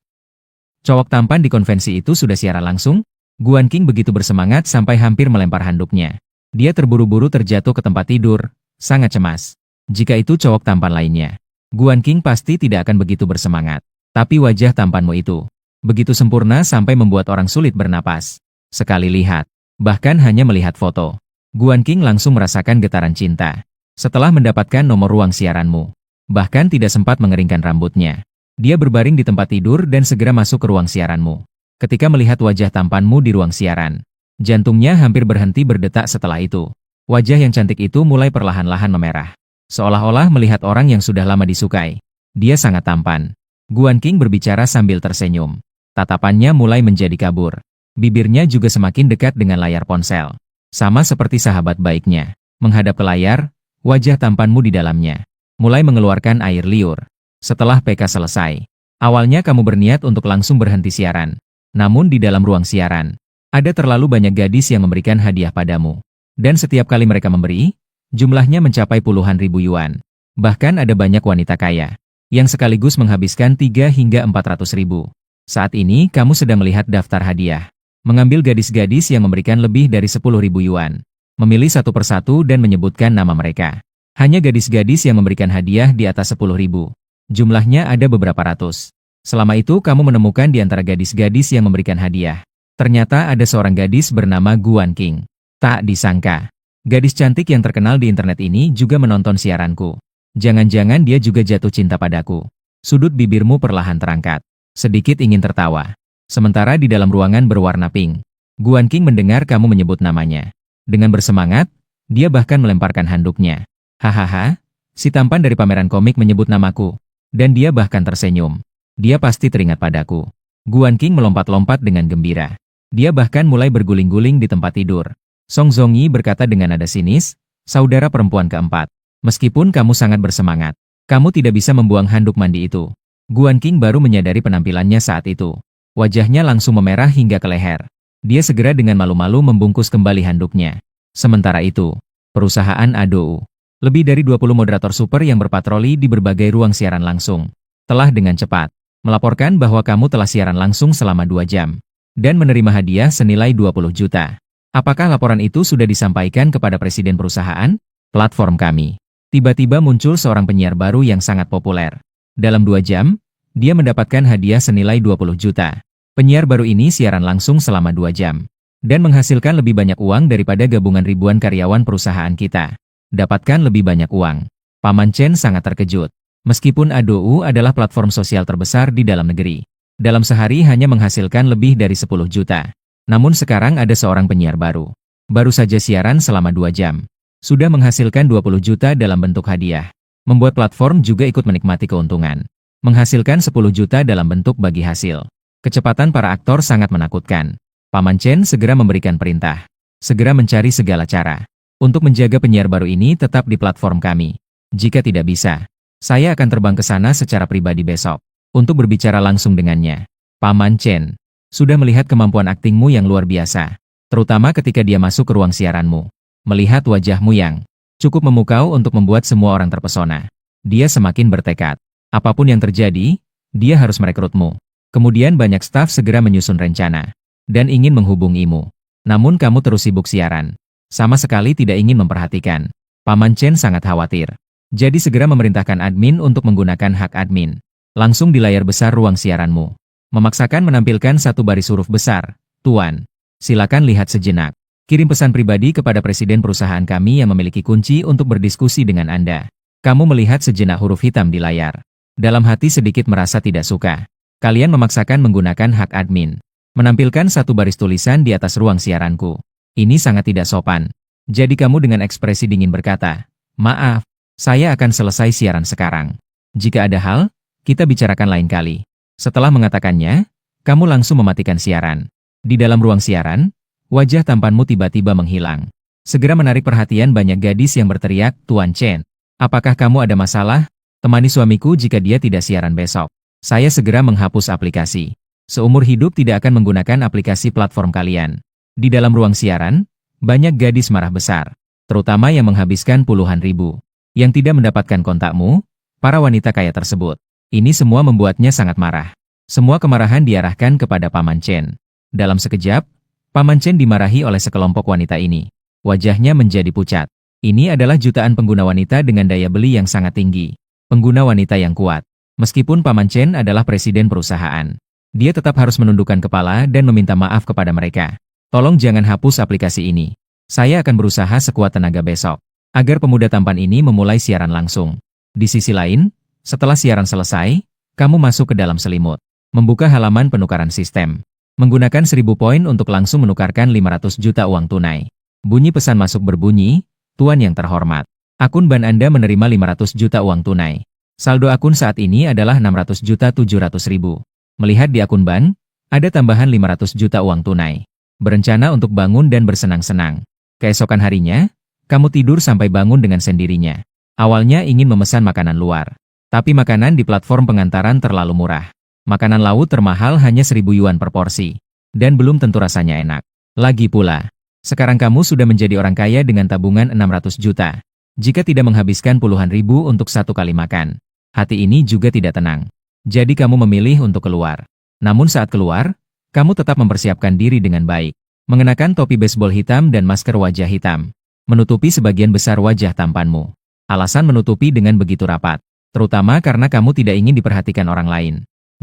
Cowok tampan di konvensi itu sudah siaran langsung? Guan Qing begitu bersemangat sampai hampir melempar handuknya. Dia terburu-buru terjatuh ke tempat tidur, sangat cemas. Jika itu cowok tampan lainnya, Guan Qing pasti tidak akan begitu bersemangat. Tapi wajah tampanmu itu begitu sempurna sampai membuat orang sulit bernapas. Sekali lihat, bahkan hanya melihat foto, Guan Qing langsung merasakan getaran cinta. Setelah mendapatkan nomor ruang siaranmu, bahkan tidak sempat mengeringkan rambutnya. Dia berbaring di tempat tidur dan segera masuk ke ruang siaranmu. Ketika melihat wajah tampanmu di ruang siaran, jantungnya hampir berhenti berdetak. Setelah itu, wajah yang cantik itu mulai perlahan-lahan memerah. Seolah-olah melihat orang yang sudah lama disukai. Dia sangat tampan. Guan Qing berbicara sambil tersenyum. Tatapannya mulai menjadi kabur. Bibirnya juga semakin dekat dengan layar ponsel. Sama seperti sahabat baiknya. Menghadap ke layar, wajah tampanmu di dalamnya mulai mengeluarkan air liur. Setelah PK selesai, awalnya kamu berniat untuk langsung berhenti siaran. Namun di dalam ruang siaran, ada terlalu banyak gadis yang memberikan hadiah padamu. Dan setiap kali mereka memberi, jumlahnya mencapai puluhan ribu yuan. Bahkan ada banyak wanita kaya yang sekaligus menghabiskan 3 hingga 400 ribu. Saat ini kamu sedang melihat daftar hadiah. Mengambil gadis-gadis yang memberikan lebih dari 10 ribu yuan. Memilih satu persatu dan menyebutkan nama mereka. Hanya gadis-gadis yang memberikan hadiah di atas 10 ribu. Jumlahnya ada beberapa ratus. Selama itu kamu menemukan di antara gadis-gadis yang memberikan hadiah. Ternyata ada seorang gadis bernama Guan Qing. Tak disangka, gadis cantik yang terkenal di internet ini juga menonton siaranku. Jangan-jangan dia juga jatuh cinta padaku. Sudut bibirmu perlahan terangkat. Sedikit ingin tertawa. Sementara di dalam ruangan berwarna pink, Guan Qing mendengar kamu menyebut namanya. Dengan bersemangat, dia bahkan melemparkan handuknya. Hahaha, si tampan dari pameran komik menyebut namaku. Dan dia bahkan tersenyum. Dia pasti teringat padaku. Guan Qing melompat-lompat dengan gembira. Dia bahkan mulai berguling-guling di tempat tidur. Song Zhongyi berkata dengan nada sinis, saudara perempuan keempat. Meskipun kamu sangat bersemangat, kamu tidak bisa membuang handuk mandi itu. Guan Qing baru menyadari penampilannya saat itu. Wajahnya langsung memerah hingga ke leher. Dia segera dengan malu-malu membungkus kembali handuknya. Sementara itu, perusahaan ADOU, lebih dari 20 moderator super yang berpatroli di berbagai ruang siaran langsung, telah dengan cepat melaporkan bahwa kamu telah siaran langsung selama 2 jam, dan menerima hadiah senilai 20 juta. Apakah laporan itu sudah disampaikan kepada presiden perusahaan? Platform kami. Tiba-tiba muncul seorang penyiar baru yang sangat populer. Dalam 2 jam, dia mendapatkan hadiah senilai 20 juta. Penyiar baru ini siaran langsung selama 2 jam, dan menghasilkan lebih banyak uang daripada gabungan ribuan karyawan perusahaan kita. Dapatkan lebih banyak uang. Paman Chen sangat terkejut. Meskipun ADOU adalah platform sosial terbesar di dalam negeri, dalam sehari hanya menghasilkan lebih dari 10 juta. Namun sekarang ada seorang penyiar baru. Baru saja siaran selama 2 jam. Sudah menghasilkan 20 juta dalam bentuk hadiah. Membuat platform juga ikut menikmati keuntungan. Menghasilkan 10 juta dalam bentuk bagi hasil. Kecepatan para aktor sangat menakutkan. Paman Chen segera memberikan perintah. Segera mencari segala cara untuk menjaga penyiar baru ini tetap di platform kami. Jika tidak bisa, saya akan terbang ke sana secara pribadi besok untuk berbicara langsung dengannya. Paman Chen sudah melihat kemampuan aktingmu yang luar biasa, terutama ketika dia masuk ke ruang siaranmu. Melihat wajahmu yang cukup memukau untuk membuat semua orang terpesona. Dia semakin bertekad. Apapun yang terjadi, dia harus merekrutmu. Kemudian banyak staf segera menyusun rencana dan ingin menghubungimu. Namun kamu terus sibuk siaran. Sama sekali tidak ingin memperhatikan. Paman Chen sangat khawatir. Jadi segera memerintahkan admin untuk menggunakan hak admin. Langsung di layar besar ruang siaranmu. Memaksakan menampilkan satu baris huruf besar. Tuan, silakan lihat sejenak. Kirim pesan pribadi kepada presiden perusahaan kami yang memiliki kunci untuk berdiskusi dengan Anda. Kamu melihat sejenak huruf hitam di layar. Dalam hati sedikit merasa tidak suka. Kalian memaksakan menggunakan hak admin. Menampilkan satu baris tulisan di atas ruang siaranku. Ini sangat tidak sopan. Jadi kamu dengan ekspresi dingin berkata, maaf, saya akan selesai siaran sekarang. Jika ada hal, kita bicarakan lain kali. Setelah mengatakannya, kamu langsung mematikan siaran. Di dalam ruang siaran, wajah tampanmu tiba-tiba menghilang. Segera menarik perhatian banyak gadis yang berteriak, "Tuan Chen, apakah kamu ada masalah? Temani suamiku jika dia tidak siaran besok." Saya segera menghapus aplikasi. Seumur hidup tidak akan menggunakan aplikasi platform kalian. Di dalam ruang siaran, banyak gadis marah besar, terutama yang menghabiskan puluhan ribu. Yang tidak mendapatkan kontakmu, para wanita kaya tersebut. Ini semua membuatnya sangat marah. Semua kemarahan diarahkan kepada Paman Chen. Dalam sekejap, Paman Chen dimarahi oleh sekelompok wanita ini. Wajahnya menjadi pucat. Ini adalah jutaan pengguna wanita dengan daya beli yang sangat tinggi. Pengguna wanita yang kuat. Meskipun Paman Chen adalah presiden perusahaan, dia tetap harus menundukkan kepala dan meminta maaf kepada mereka. Tolong jangan hapus aplikasi ini. Saya akan berusaha sekuat tenaga besok, agar pemuda tampan ini memulai siaran langsung. Di sisi lain, setelah siaran selesai, kamu masuk ke dalam selimut. Membuka halaman penukaran sistem. Menggunakan 1000 poin untuk langsung menukarkan 500 juta uang tunai. Bunyi pesan masuk berbunyi, "Tuan yang terhormat, akun ban Anda menerima 500 juta uang tunai. Saldo akun saat ini adalah 600.700.000. Melihat di akun ban, ada tambahan 500 juta uang tunai. Berencana untuk bangun dan bersenang-senang. Keesokan harinya, kamu tidur sampai bangun dengan sendirinya. Awalnya ingin memesan makanan luar, tapi makanan di platform pengantaran terlalu murah. Makanan laut termahal hanya 1000 yuan per porsi, dan belum tentu rasanya enak. Lagi pula, sekarang kamu sudah menjadi orang kaya dengan tabungan 600 juta. Jika tidak menghabiskan puluhan ribu untuk satu kali makan, hati ini juga tidak tenang. Jadi kamu memilih untuk keluar. Namun saat keluar, kamu tetap mempersiapkan diri dengan baik. Mengenakan topi baseball hitam dan masker wajah hitam. Menutupi sebagian besar wajah tampanmu. Alasan menutupi dengan begitu rapat, terutama karena kamu tidak ingin diperhatikan orang lain.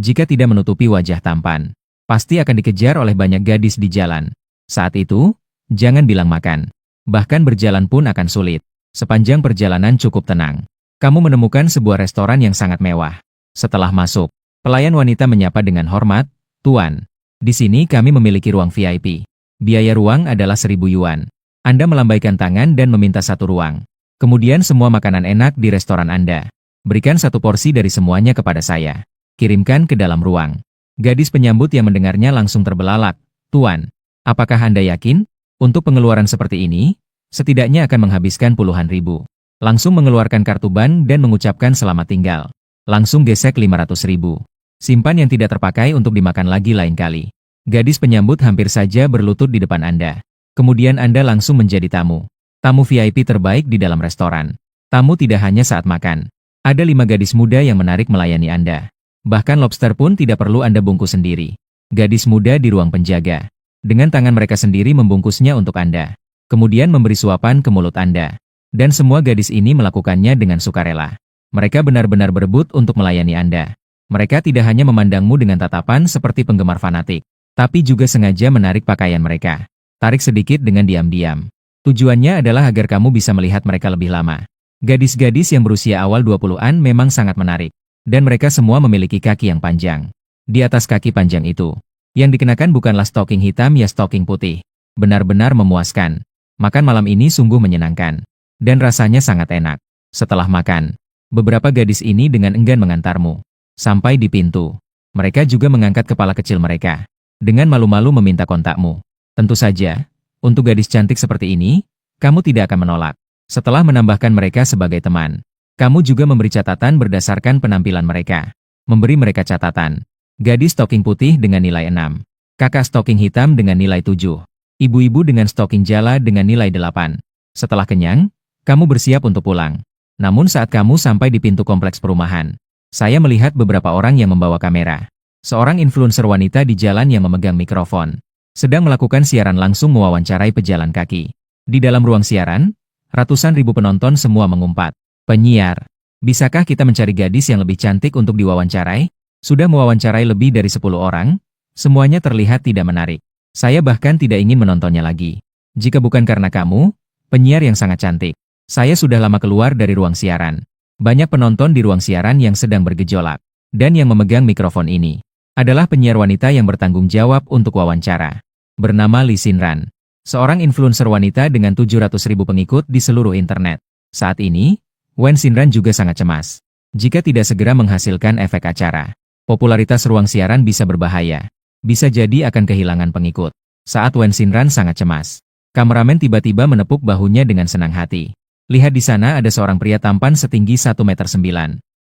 Jika tidak menutupi wajah tampan, pasti akan dikejar oleh banyak gadis di jalan. Saat itu, jangan bilang makan. Bahkan berjalan pun akan sulit. Sepanjang perjalanan cukup tenang. Kamu menemukan sebuah restoran yang sangat mewah. Setelah masuk, pelayan wanita menyapa dengan hormat, "Tuan, di sini kami memiliki ruang VIP. Biaya ruang adalah 1000 yuan. Anda melambaikan tangan dan meminta satu ruang. Kemudian semua makanan enak di restoran Anda. Berikan satu porsi dari semuanya kepada saya. Kirimkan ke dalam ruang." Gadis penyambut yang mendengarnya langsung terbelalak, "Tuan, apakah Anda yakin? Untuk pengeluaran seperti ini, setidaknya akan menghabiskan puluhan ribu." Langsung mengeluarkan kartu ban dan mengucapkan selamat tinggal. Langsung gesek 500 ribu. Simpan yang tidak terpakai untuk dimakan lagi lain kali. Gadis penyambut hampir saja berlutut di depan Anda. Kemudian Anda langsung menjadi tamu. Tamu VIP terbaik di dalam restoran. Tamu tidak hanya saat makan. Ada 5 gadis muda yang menarik melayani Anda. Bahkan lobster pun tidak perlu Anda bungkus sendiri. Gadis muda di ruang penjaga. Dengan tangan mereka sendiri membungkusnya untuk Anda. Kemudian memberi suapan ke mulut Anda. Dan semua gadis ini melakukannya dengan sukarela. Mereka benar-benar berebut untuk melayani Anda. Mereka tidak hanya memandangmu dengan tatapan seperti penggemar fanatik, tapi juga sengaja menarik pakaian mereka. Tarik sedikit dengan diam-diam. Tujuannya adalah agar kamu bisa melihat mereka lebih lama. Gadis-gadis yang berusia awal 20-an memang sangat menarik. Dan mereka semua memiliki kaki yang panjang. Di atas kaki panjang itu, yang dikenakan bukanlah stocking hitam ya stocking putih. Benar-benar memuaskan. Makan malam ini sungguh menyenangkan. Dan rasanya sangat enak. Setelah makan, beberapa gadis ini dengan enggan mengantarmu. Sampai di pintu, mereka juga mengangkat kepala kecil mereka. Dengan malu-malu meminta kontakmu. Tentu saja, untuk gadis cantik seperti ini, kamu tidak akan menolak. Setelah menambahkan mereka sebagai teman, kamu juga memberi catatan berdasarkan penampilan mereka. Memberi mereka catatan. Gadis stocking putih dengan nilai 6. Kakak stocking hitam dengan nilai 7. Ibu-ibu dengan stocking jala dengan nilai 8. Setelah kenyang, kamu bersiap untuk pulang. Namun saat kamu sampai di pintu kompleks perumahan, saya melihat beberapa orang yang membawa kamera. Seorang influencer wanita di jalan yang memegang mikrofon, sedang melakukan siaran langsung mewawancarai pejalan kaki. Di dalam ruang siaran, ratusan ribu penonton semua mengumpat. "Penyiar, bisakah kita mencari gadis yang lebih cantik untuk diwawancarai?" Sudah mewawancarai lebih dari 10 orang, semuanya terlihat tidak menarik. Saya bahkan tidak ingin menontonnya lagi. Jika bukan karena kamu, penyiar yang sangat cantik, saya sudah lama keluar dari ruang siaran. Banyak penonton di ruang siaran yang sedang bergejolak. Dan yang memegang mikrofon ini adalah penyiar wanita yang bertanggung jawab untuk wawancara. Bernama Li Xinran. Seorang influencer wanita dengan 700.000 pengikut di seluruh internet. Saat ini, Wen Xinran juga sangat cemas. Jika tidak segera menghasilkan efek acara, popularitas ruang siaran bisa berbahaya. bisa jadi akan kehilangan pengikut. Saat Wen Xinran sangat cemas, kameramen tiba-tiba menepuk bahunya dengan senang hati. Lihat di sana ada seorang pria tampan setinggi 1,9 meter.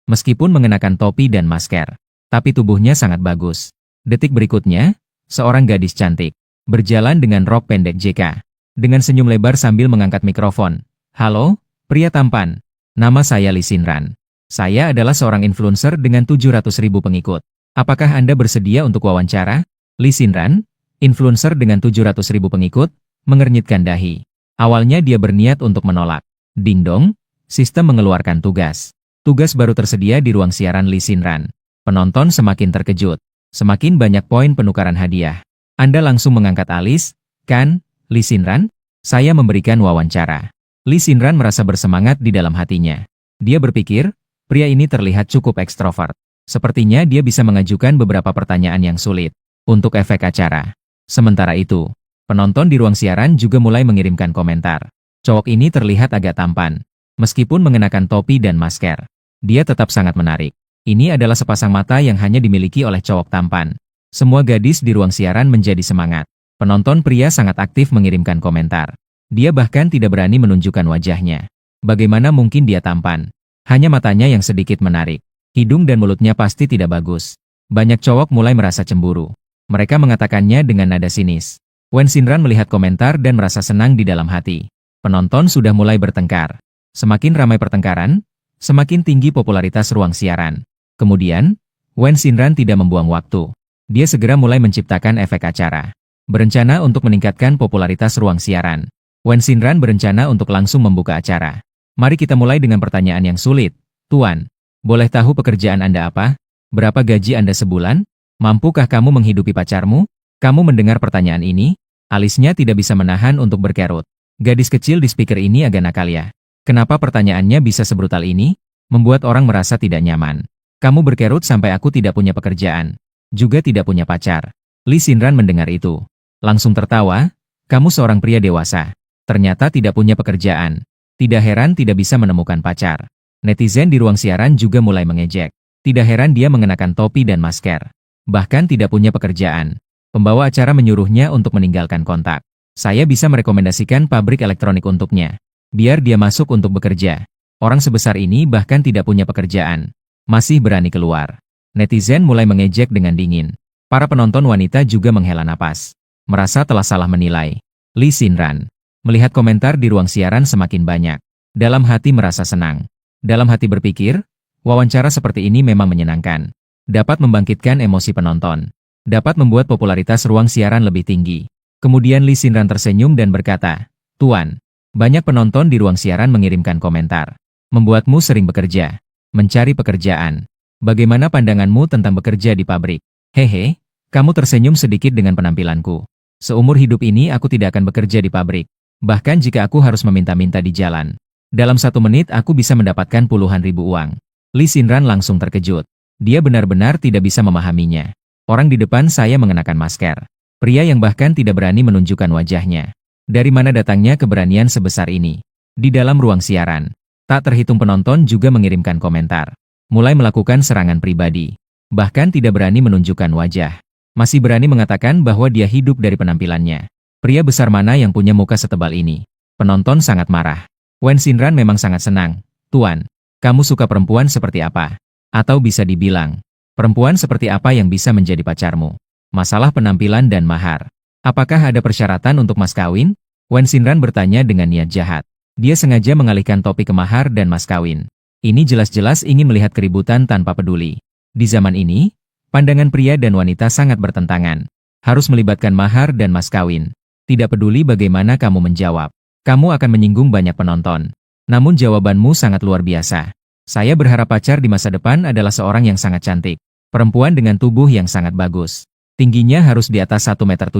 Meskipun mengenakan topi dan masker, tapi tubuhnya sangat bagus. Detik berikutnya, seorang gadis cantik, berjalan dengan rok pendek JK. Dengan senyum lebar sambil mengangkat mikrofon. Halo, pria tampan. Nama saya Li Xinran. Saya adalah seorang influencer dengan 700.000 pengikut. Apakah Anda bersedia untuk wawancara? Li Xinran, influencer dengan 700.000 pengikut, mengernyitkan dahi. Awalnya dia berniat untuk menolak. Ding dong, sistem mengeluarkan tugas. Tugas baru tersedia di ruang siaran Li Xinran. Penonton semakin terkejut. Semakin banyak poin penukaran hadiah. Anda langsung mengangkat alis, kan, Li Xinran? Saya memberikan wawancara. Li Xinran merasa bersemangat di dalam hatinya. Dia berpikir, pria ini terlihat cukup ekstrovert. Sepertinya dia bisa mengajukan beberapa pertanyaan yang sulit untuk efek acara. Sementara itu, penonton di ruang siaran juga mulai mengirimkan komentar. Cowok ini terlihat agak tampan. Meskipun mengenakan topi dan masker, dia tetap sangat menarik. Ini adalah sepasang mata yang hanya dimiliki oleh cowok tampan. Semua gadis di ruang siaran menjadi semangat. Penonton pria sangat aktif mengirimkan komentar. Dia bahkan tidak berani menunjukkan wajahnya. Bagaimana mungkin dia tampan? Hanya matanya yang sedikit menarik. Hidung dan mulutnya pasti tidak bagus. Banyak cowok mulai merasa cemburu. Mereka mengatakannya dengan nada sinis. Wen Xinran melihat komentar dan merasa senang di dalam hati. Penonton sudah mulai bertengkar. Semakin ramai pertengkaran, semakin tinggi popularitas ruang siaran. Kemudian, Wen Xinran tidak membuang waktu. Dia segera mulai menciptakan efek acara. Berencana untuk meningkatkan popularitas ruang siaran. Wen Xinran berencana untuk langsung membuka acara. Mari kita mulai dengan pertanyaan yang sulit. Tuan, boleh tahu pekerjaan Anda apa? Berapa gaji Anda sebulan? Mampukah kamu menghidupi pacarmu? Kamu mendengar pertanyaan ini? Alisnya tidak bisa menahan untuk berkerut. Gadis kecil di speaker ini agak nakal ya. Kenapa pertanyaannya bisa sebrutal ini? Membuat orang merasa tidak nyaman. Kamu berkerut sampai aku tidak punya pekerjaan. Juga tidak punya pacar. Li Xinran mendengar itu. Langsung tertawa. Kamu seorang pria dewasa. Ternyata tidak punya pekerjaan. Tidak heran tidak bisa menemukan pacar. Netizen di ruang siaran juga mulai mengejek. Tidak heran dia mengenakan topi dan masker. Bahkan tidak punya pekerjaan. Pembawa acara menyuruhnya untuk meninggalkan kontak. Saya bisa merekomendasikan pabrik elektronik untuknya. Biar dia masuk untuk bekerja. Orang sebesar ini bahkan tidak punya pekerjaan. Masih berani keluar. Netizen mulai mengejek dengan dingin. Para penonton wanita juga menghela napas. Merasa telah salah menilai. Li Xinran melihat komentar di ruang siaran semakin banyak. Dalam hati merasa senang. Dalam hati berpikir, wawancara seperti ini memang menyenangkan. Dapat membangkitkan emosi penonton. Dapat membuat popularitas ruang siaran lebih tinggi. Kemudian Li Xinran tersenyum dan berkata, Tuan, banyak penonton di ruang siaran mengirimkan komentar. Membuatmu sering bekerja. Mencari pekerjaan. Bagaimana pandanganmu tentang bekerja di pabrik? Hehe, kamu tersenyum sedikit dengan penampilanku. Seumur hidup ini aku tidak akan bekerja di pabrik. Bahkan jika aku harus meminta-minta di jalan. Dalam 1 menit aku bisa mendapatkan puluhan ribu uang. Li Xinran langsung terkejut. Dia benar-benar tidak bisa memahaminya. Orang di depan saya mengenakan masker. Pria yang bahkan tidak berani menunjukkan wajahnya. Dari mana datangnya keberanian sebesar ini? Di dalam ruang siaran, tak terhitung penonton juga mengirimkan komentar. Mulai melakukan serangan pribadi. Bahkan tidak berani menunjukkan wajah. Masih berani mengatakan bahwa dia hidup dari penampilannya. Pria besar mana yang punya muka setebal ini? Penonton sangat marah. Wen Xinran memang sangat senang. Tuan, kamu suka perempuan seperti apa? Atau bisa dibilang, perempuan seperti apa yang bisa menjadi pacarmu? Masalah penampilan dan mahar. Apakah ada persyaratan untuk mas kawin? Wen Xinran bertanya dengan niat jahat. Dia sengaja mengalihkan topik ke mahar dan mas kawin. Ini jelas-jelas ingin melihat keributan tanpa peduli. Di zaman ini, pandangan pria dan wanita sangat bertentangan. Harus melibatkan mahar dan mas kawin. Tidak peduli bagaimana kamu menjawab. Kamu akan menyinggung banyak penonton. Namun jawabanmu sangat luar biasa. Saya berharap pacar di masa depan adalah seorang yang sangat cantik. Perempuan dengan tubuh yang sangat bagus. Tingginya harus di atas 1,7 meter.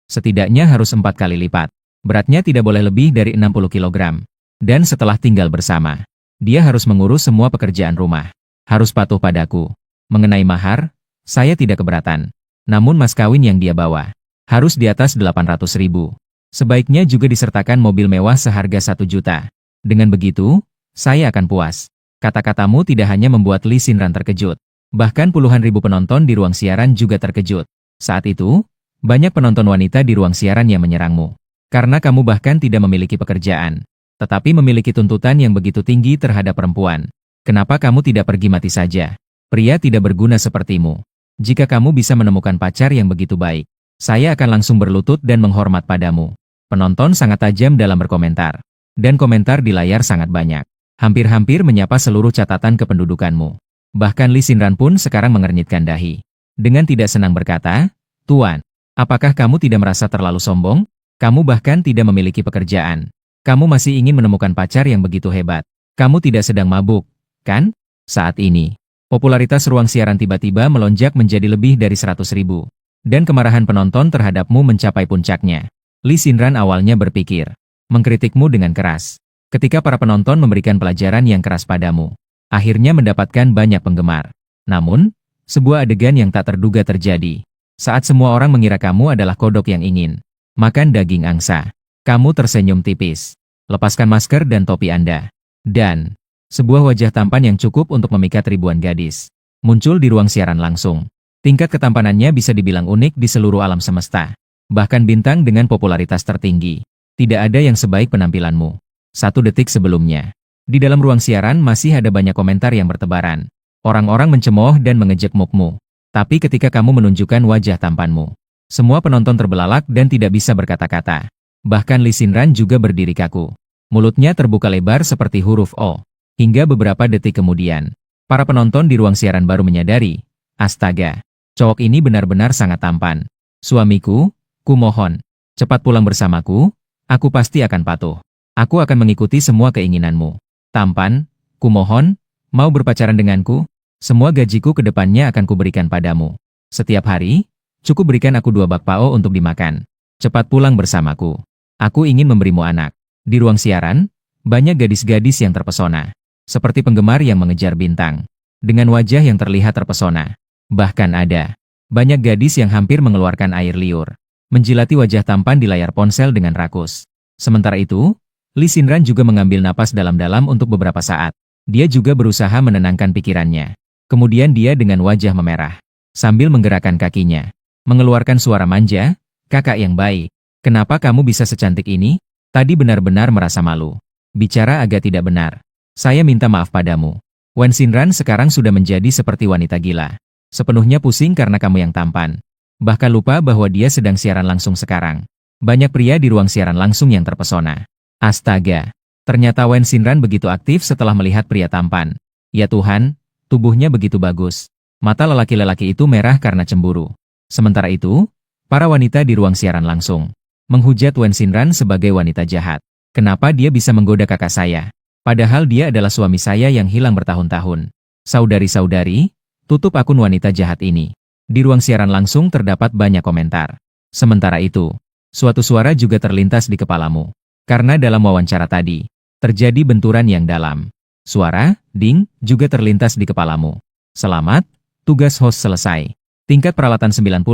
Setidaknya harus 4 kali lipat. Beratnya tidak boleh lebih dari 60 kg. Dan setelah tinggal bersama, dia harus mengurus semua pekerjaan rumah. Harus patuh padaku. Mengenai mahar, saya tidak keberatan. Namun mas kawin yang dia bawa, harus di atas 800.000. Sebaiknya juga disertakan mobil mewah seharga 1 juta. Dengan begitu, saya akan puas. Kata-katamu tidak hanya membuat Li Xinran terkejut. Bahkan puluhan ribu penonton di ruang siaran juga terkejut. Saat itu, banyak penonton wanita di ruang siaran yang menyerangmu. Karena kamu bahkan tidak memiliki pekerjaan, tetapi memiliki tuntutan yang begitu tinggi terhadap perempuan. Kenapa kamu tidak pergi mati saja? Pria tidak berguna sepertimu. Jika kamu bisa menemukan pacar yang begitu baik, saya akan langsung berlutut dan menghormat padamu. Penonton sangat tajam dalam berkomentar. Dan komentar di layar sangat banyak. Hampir-hampir menyapa seluruh catatan kependudukanmu. Bahkan Lee Xinran pun sekarang mengernyitkan dahi. Dengan tidak senang berkata, "Tuan, apakah kamu tidak merasa terlalu sombong? Kamu bahkan tidak memiliki pekerjaan. Kamu masih ingin menemukan pacar yang begitu hebat. Kamu tidak sedang mabuk, kan?" Saat ini, popularitas ruang siaran tiba-tiba melonjak menjadi lebih dari 100.000. Dan kemarahan penonton terhadapmu mencapai puncaknya. Lee Xinran awalnya berpikir, mengkritikmu dengan keras. Ketika para penonton memberikan pelajaran yang keras padamu, akhirnya mendapatkan banyak penggemar. Namun, sebuah adegan yang tak terduga terjadi. Saat semua orang mengira kamu adalah kodok yang ingin makan daging angsa. Kamu tersenyum tipis. Lepaskan masker dan topi Anda. Dan, sebuah wajah tampan yang cukup untuk memikat ribuan gadis muncul di ruang siaran langsung. Tingkat ketampanannya bisa dibilang unik di seluruh alam semesta. Bahkan bintang dengan popularitas tertinggi. Tidak ada yang sebaik penampilanmu. 1 detik sebelumnya, di dalam ruang siaran masih ada banyak komentar yang bertebaran. Orang-orang mencemooh dan mengejek mukmu. Tapi ketika kamu menunjukkan wajah tampanmu, semua penonton terbelalak dan tidak bisa berkata-kata. Bahkan Lee Xinran juga berdiri kaku. Mulutnya terbuka lebar seperti huruf O. Hingga beberapa detik kemudian, para penonton di ruang siaran baru menyadari, astaga, cowok ini benar-benar sangat tampan. Suamiku, kumohon, cepat pulang bersamaku, aku pasti akan patuh. Aku akan mengikuti semua keinginanmu. Tampan, kumohon, mau berpacaran denganku? Semua gajiku ke depannya akan kuberikan padamu. Setiap hari, cukup berikan aku 2 bakpao untuk dimakan. Cepat pulang bersamaku. Aku ingin memberimu anak. Di ruang siaran, banyak gadis-gadis yang terpesona. Seperti penggemar yang mengejar bintang. Dengan wajah yang terlihat terpesona. Bahkan ada banyak gadis yang hampir mengeluarkan air liur. Menjilati wajah tampan di layar ponsel dengan rakus. Sementara itu, Lee Xinran juga mengambil napas dalam-dalam untuk beberapa saat. Dia juga berusaha menenangkan pikirannya. Kemudian dia dengan wajah memerah. Sambil menggerakkan kakinya. Mengeluarkan suara manja, "Kakak yang baik, kenapa kamu bisa secantik ini?" Tadi benar-benar merasa malu. Bicara agak tidak benar. Saya minta maaf padamu. Wen Xinran sekarang sudah menjadi seperti wanita gila. Sepenuhnya pusing karena kamu yang tampan. Bahkan lupa bahwa dia sedang siaran langsung sekarang. Banyak pria di ruang siaran langsung yang terpesona. Astaga, ternyata Wen Xinran begitu aktif setelah melihat pria tampan. Ya Tuhan, tubuhnya begitu bagus. Mata lelaki-lelaki itu merah karena cemburu. Sementara itu, para wanita di ruang siaran langsung menghujat Wen Xinran sebagai wanita jahat. Kenapa dia bisa menggoda kakak saya? Padahal dia adalah suami saya yang hilang bertahun-tahun. Saudari-saudari, tutup akun wanita jahat ini. Di ruang siaran langsung terdapat banyak komentar. Sementara itu, suatu suara juga terlintas di kepalamu. Karena dalam wawancara tadi, terjadi benturan yang dalam. Suara, ding, juga terlintas di kepalamu. Selamat, tugas host selesai. Tingkat peralatan 90,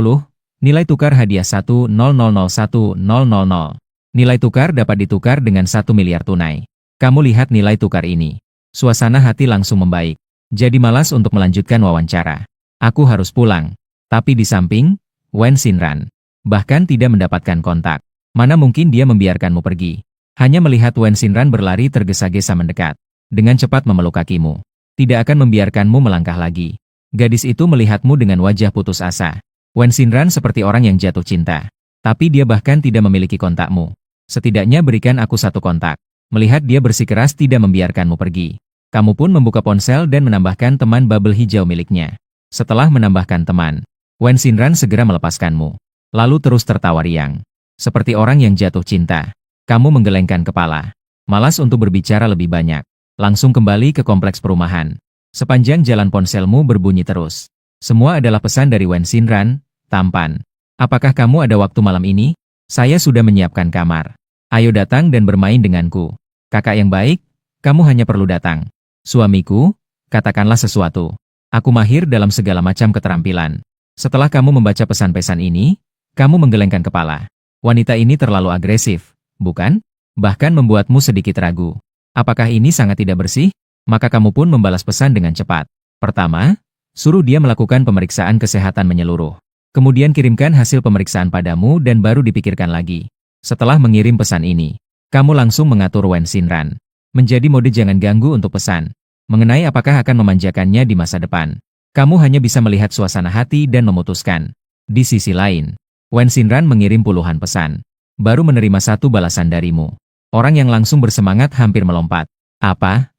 nilai tukar hadiah 10001.000. Nilai tukar dapat ditukar dengan 1 miliar tunai. Kamu lihat nilai tukar ini. Suasana hati langsung membaik. Jadi malas untuk melanjutkan wawancara. Aku harus pulang. Tapi di samping, Wen Xinran bahkan tidak mendapatkan kontak. Mana mungkin dia membiarkanmu pergi. Hanya melihat Wen Xinran berlari tergesa-gesa mendekat. Dengan cepat memeluk kakimu. Tidak akan membiarkanmu melangkah lagi. Gadis itu melihatmu dengan wajah putus asa. Wen Xinran seperti orang yang jatuh cinta. Tapi dia bahkan tidak memiliki kontakmu. Setidaknya berikan aku 1 kontak. Melihat dia bersikeras tidak membiarkanmu pergi. Kamu pun membuka ponsel dan menambahkan teman bubble hijau miliknya. Setelah menambahkan teman, Wen Xinran segera melepaskanmu. Lalu terus tertawa riang. Seperti orang yang jatuh cinta. Kamu menggelengkan kepala. Malas untuk berbicara lebih banyak. Langsung kembali ke kompleks perumahan. Sepanjang jalan ponselmu berbunyi terus. Semua adalah pesan dari Wen Xinran, tampan. Apakah kamu ada waktu malam ini? Saya sudah menyiapkan kamar. Ayo datang dan bermain denganku. Kakak yang baik, kamu hanya perlu datang. Suamiku, katakanlah sesuatu. Aku mahir dalam segala macam keterampilan. Setelah kamu membaca pesan-pesan ini, kamu menggelengkan kepala. Wanita ini terlalu agresif, bukan? Bahkan membuatmu sedikit ragu. Apakah ini sangat tidak bersih? Maka kamu pun membalas pesan dengan cepat. Pertama, suruh dia melakukan pemeriksaan kesehatan menyeluruh. Kemudian kirimkan hasil pemeriksaan padamu dan baru dipikirkan lagi. Setelah mengirim pesan ini, kamu langsung mengatur Wen Xinran menjadi mode jangan ganggu untuk pesan. Mengenai apakah akan memanjakannya di masa depan, kamu hanya bisa melihat suasana hati dan memutuskan. Di sisi lain, Wen Xinran mengirim puluhan pesan, baru menerima satu balasan darimu. Orang yang langsung bersemangat hampir melompat. Apa?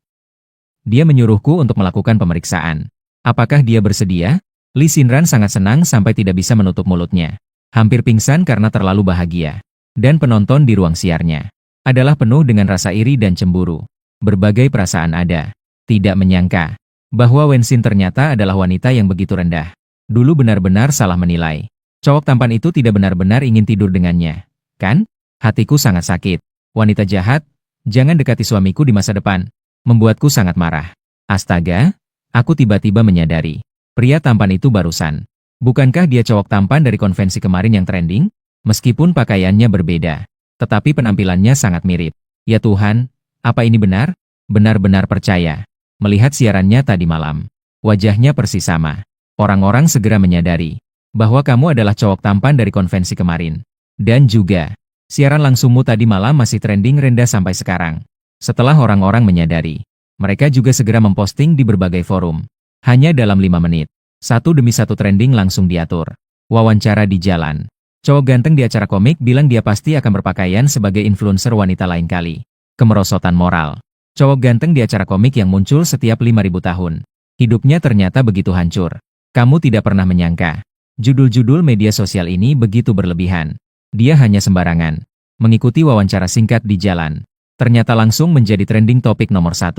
Dia menyuruhku untuk melakukan pemeriksaan. Apakah dia bersedia? Li Xinran sangat senang sampai tidak bisa menutup mulutnya. Hampir pingsan karena terlalu bahagia. Dan penonton di ruang siarnya adalah penuh dengan rasa iri dan cemburu. Berbagai perasaan ada. Tidak menyangka bahwa Wen Xin ternyata adalah wanita yang begitu rendah. Dulu benar-benar salah menilai. Cowok tampan itu tidak benar-benar ingin tidur dengannya. Kan? Hatiku sangat sakit. Wanita jahat, jangan dekati suamiku di masa depan. Membuatku sangat marah. Astaga, aku tiba-tiba menyadari. Pria tampan itu barusan. Bukankah dia cowok tampan dari konvensi kemarin yang trending? Meskipun pakaiannya berbeda, tetapi penampilannya sangat mirip. Ya Tuhan, apa ini benar? Benar-benar percaya. Melihat siarannya tadi malam, wajahnya persis sama. Orang-orang segera menyadari bahwa kamu adalah cowok tampan dari konvensi kemarin. Dan juga, siaran langsungmu tadi malam masih trending rendah sampai sekarang. Setelah orang-orang menyadari, mereka juga segera memposting di berbagai forum. Hanya dalam 5 menit, satu demi satu trending langsung diatur. Wawancara di jalan. Cowok ganteng di acara komik bilang dia pasti akan berpakaian sebagai influencer wanita lain kali. Kemerosotan moral. Cowok ganteng di acara komik yang muncul setiap 5.000 tahun. Hidupnya ternyata begitu hancur. Kamu tidak pernah menyangka. Judul-judul media sosial ini begitu berlebihan. Dia hanya sembarangan mengikuti wawancara singkat di jalan. Ternyata langsung menjadi trending topik nomor 1.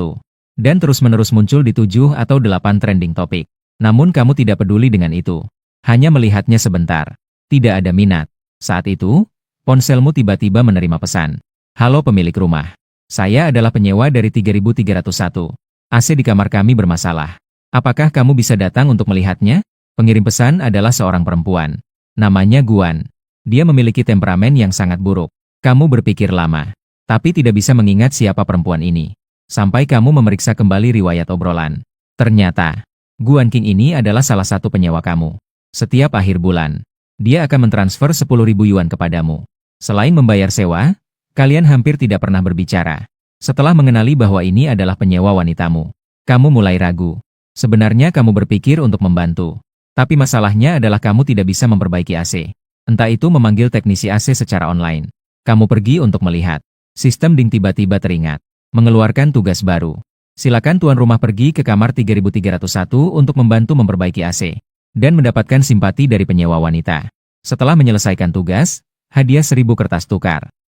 Dan terus-menerus muncul di 7 atau 8 trending topik. Namun kamu tidak peduli dengan itu. Hanya melihatnya sebentar. Tidak ada minat. Saat itu, ponselmu tiba-tiba menerima pesan. Halo pemilik rumah. Saya adalah penyewa dari 3301. AC di kamar kami bermasalah. Apakah kamu bisa datang untuk melihatnya? Pengirim pesan adalah seorang perempuan. Namanya Guan. Dia memiliki temperamen yang sangat buruk. Kamu berpikir lama, tapi tidak bisa mengingat siapa perempuan ini. Sampai kamu memeriksa kembali riwayat obrolan. Ternyata, Guan King ini adalah salah satu penyewa kamu. Setiap akhir bulan, dia akan mentransfer 10.000 yuan kepadamu. Selain membayar sewa, kalian hampir tidak pernah berbicara. Setelah mengenali bahwa ini adalah penyewa wanitamu, kamu mulai ragu. Sebenarnya kamu berpikir untuk membantu. Tapi masalahnya adalah kamu tidak bisa memperbaiki AC. Entah itu memanggil teknisi AC secara online. Kamu pergi untuk melihat. Sistem ding tiba-tiba teringat. Mengeluarkan tugas baru. Silakan tuan rumah pergi ke kamar 3301 untuk membantu memperbaiki AC. Dan mendapatkan simpati dari penyewa wanita. Setelah menyelesaikan tugas, hadiah 1000 kertas tukar.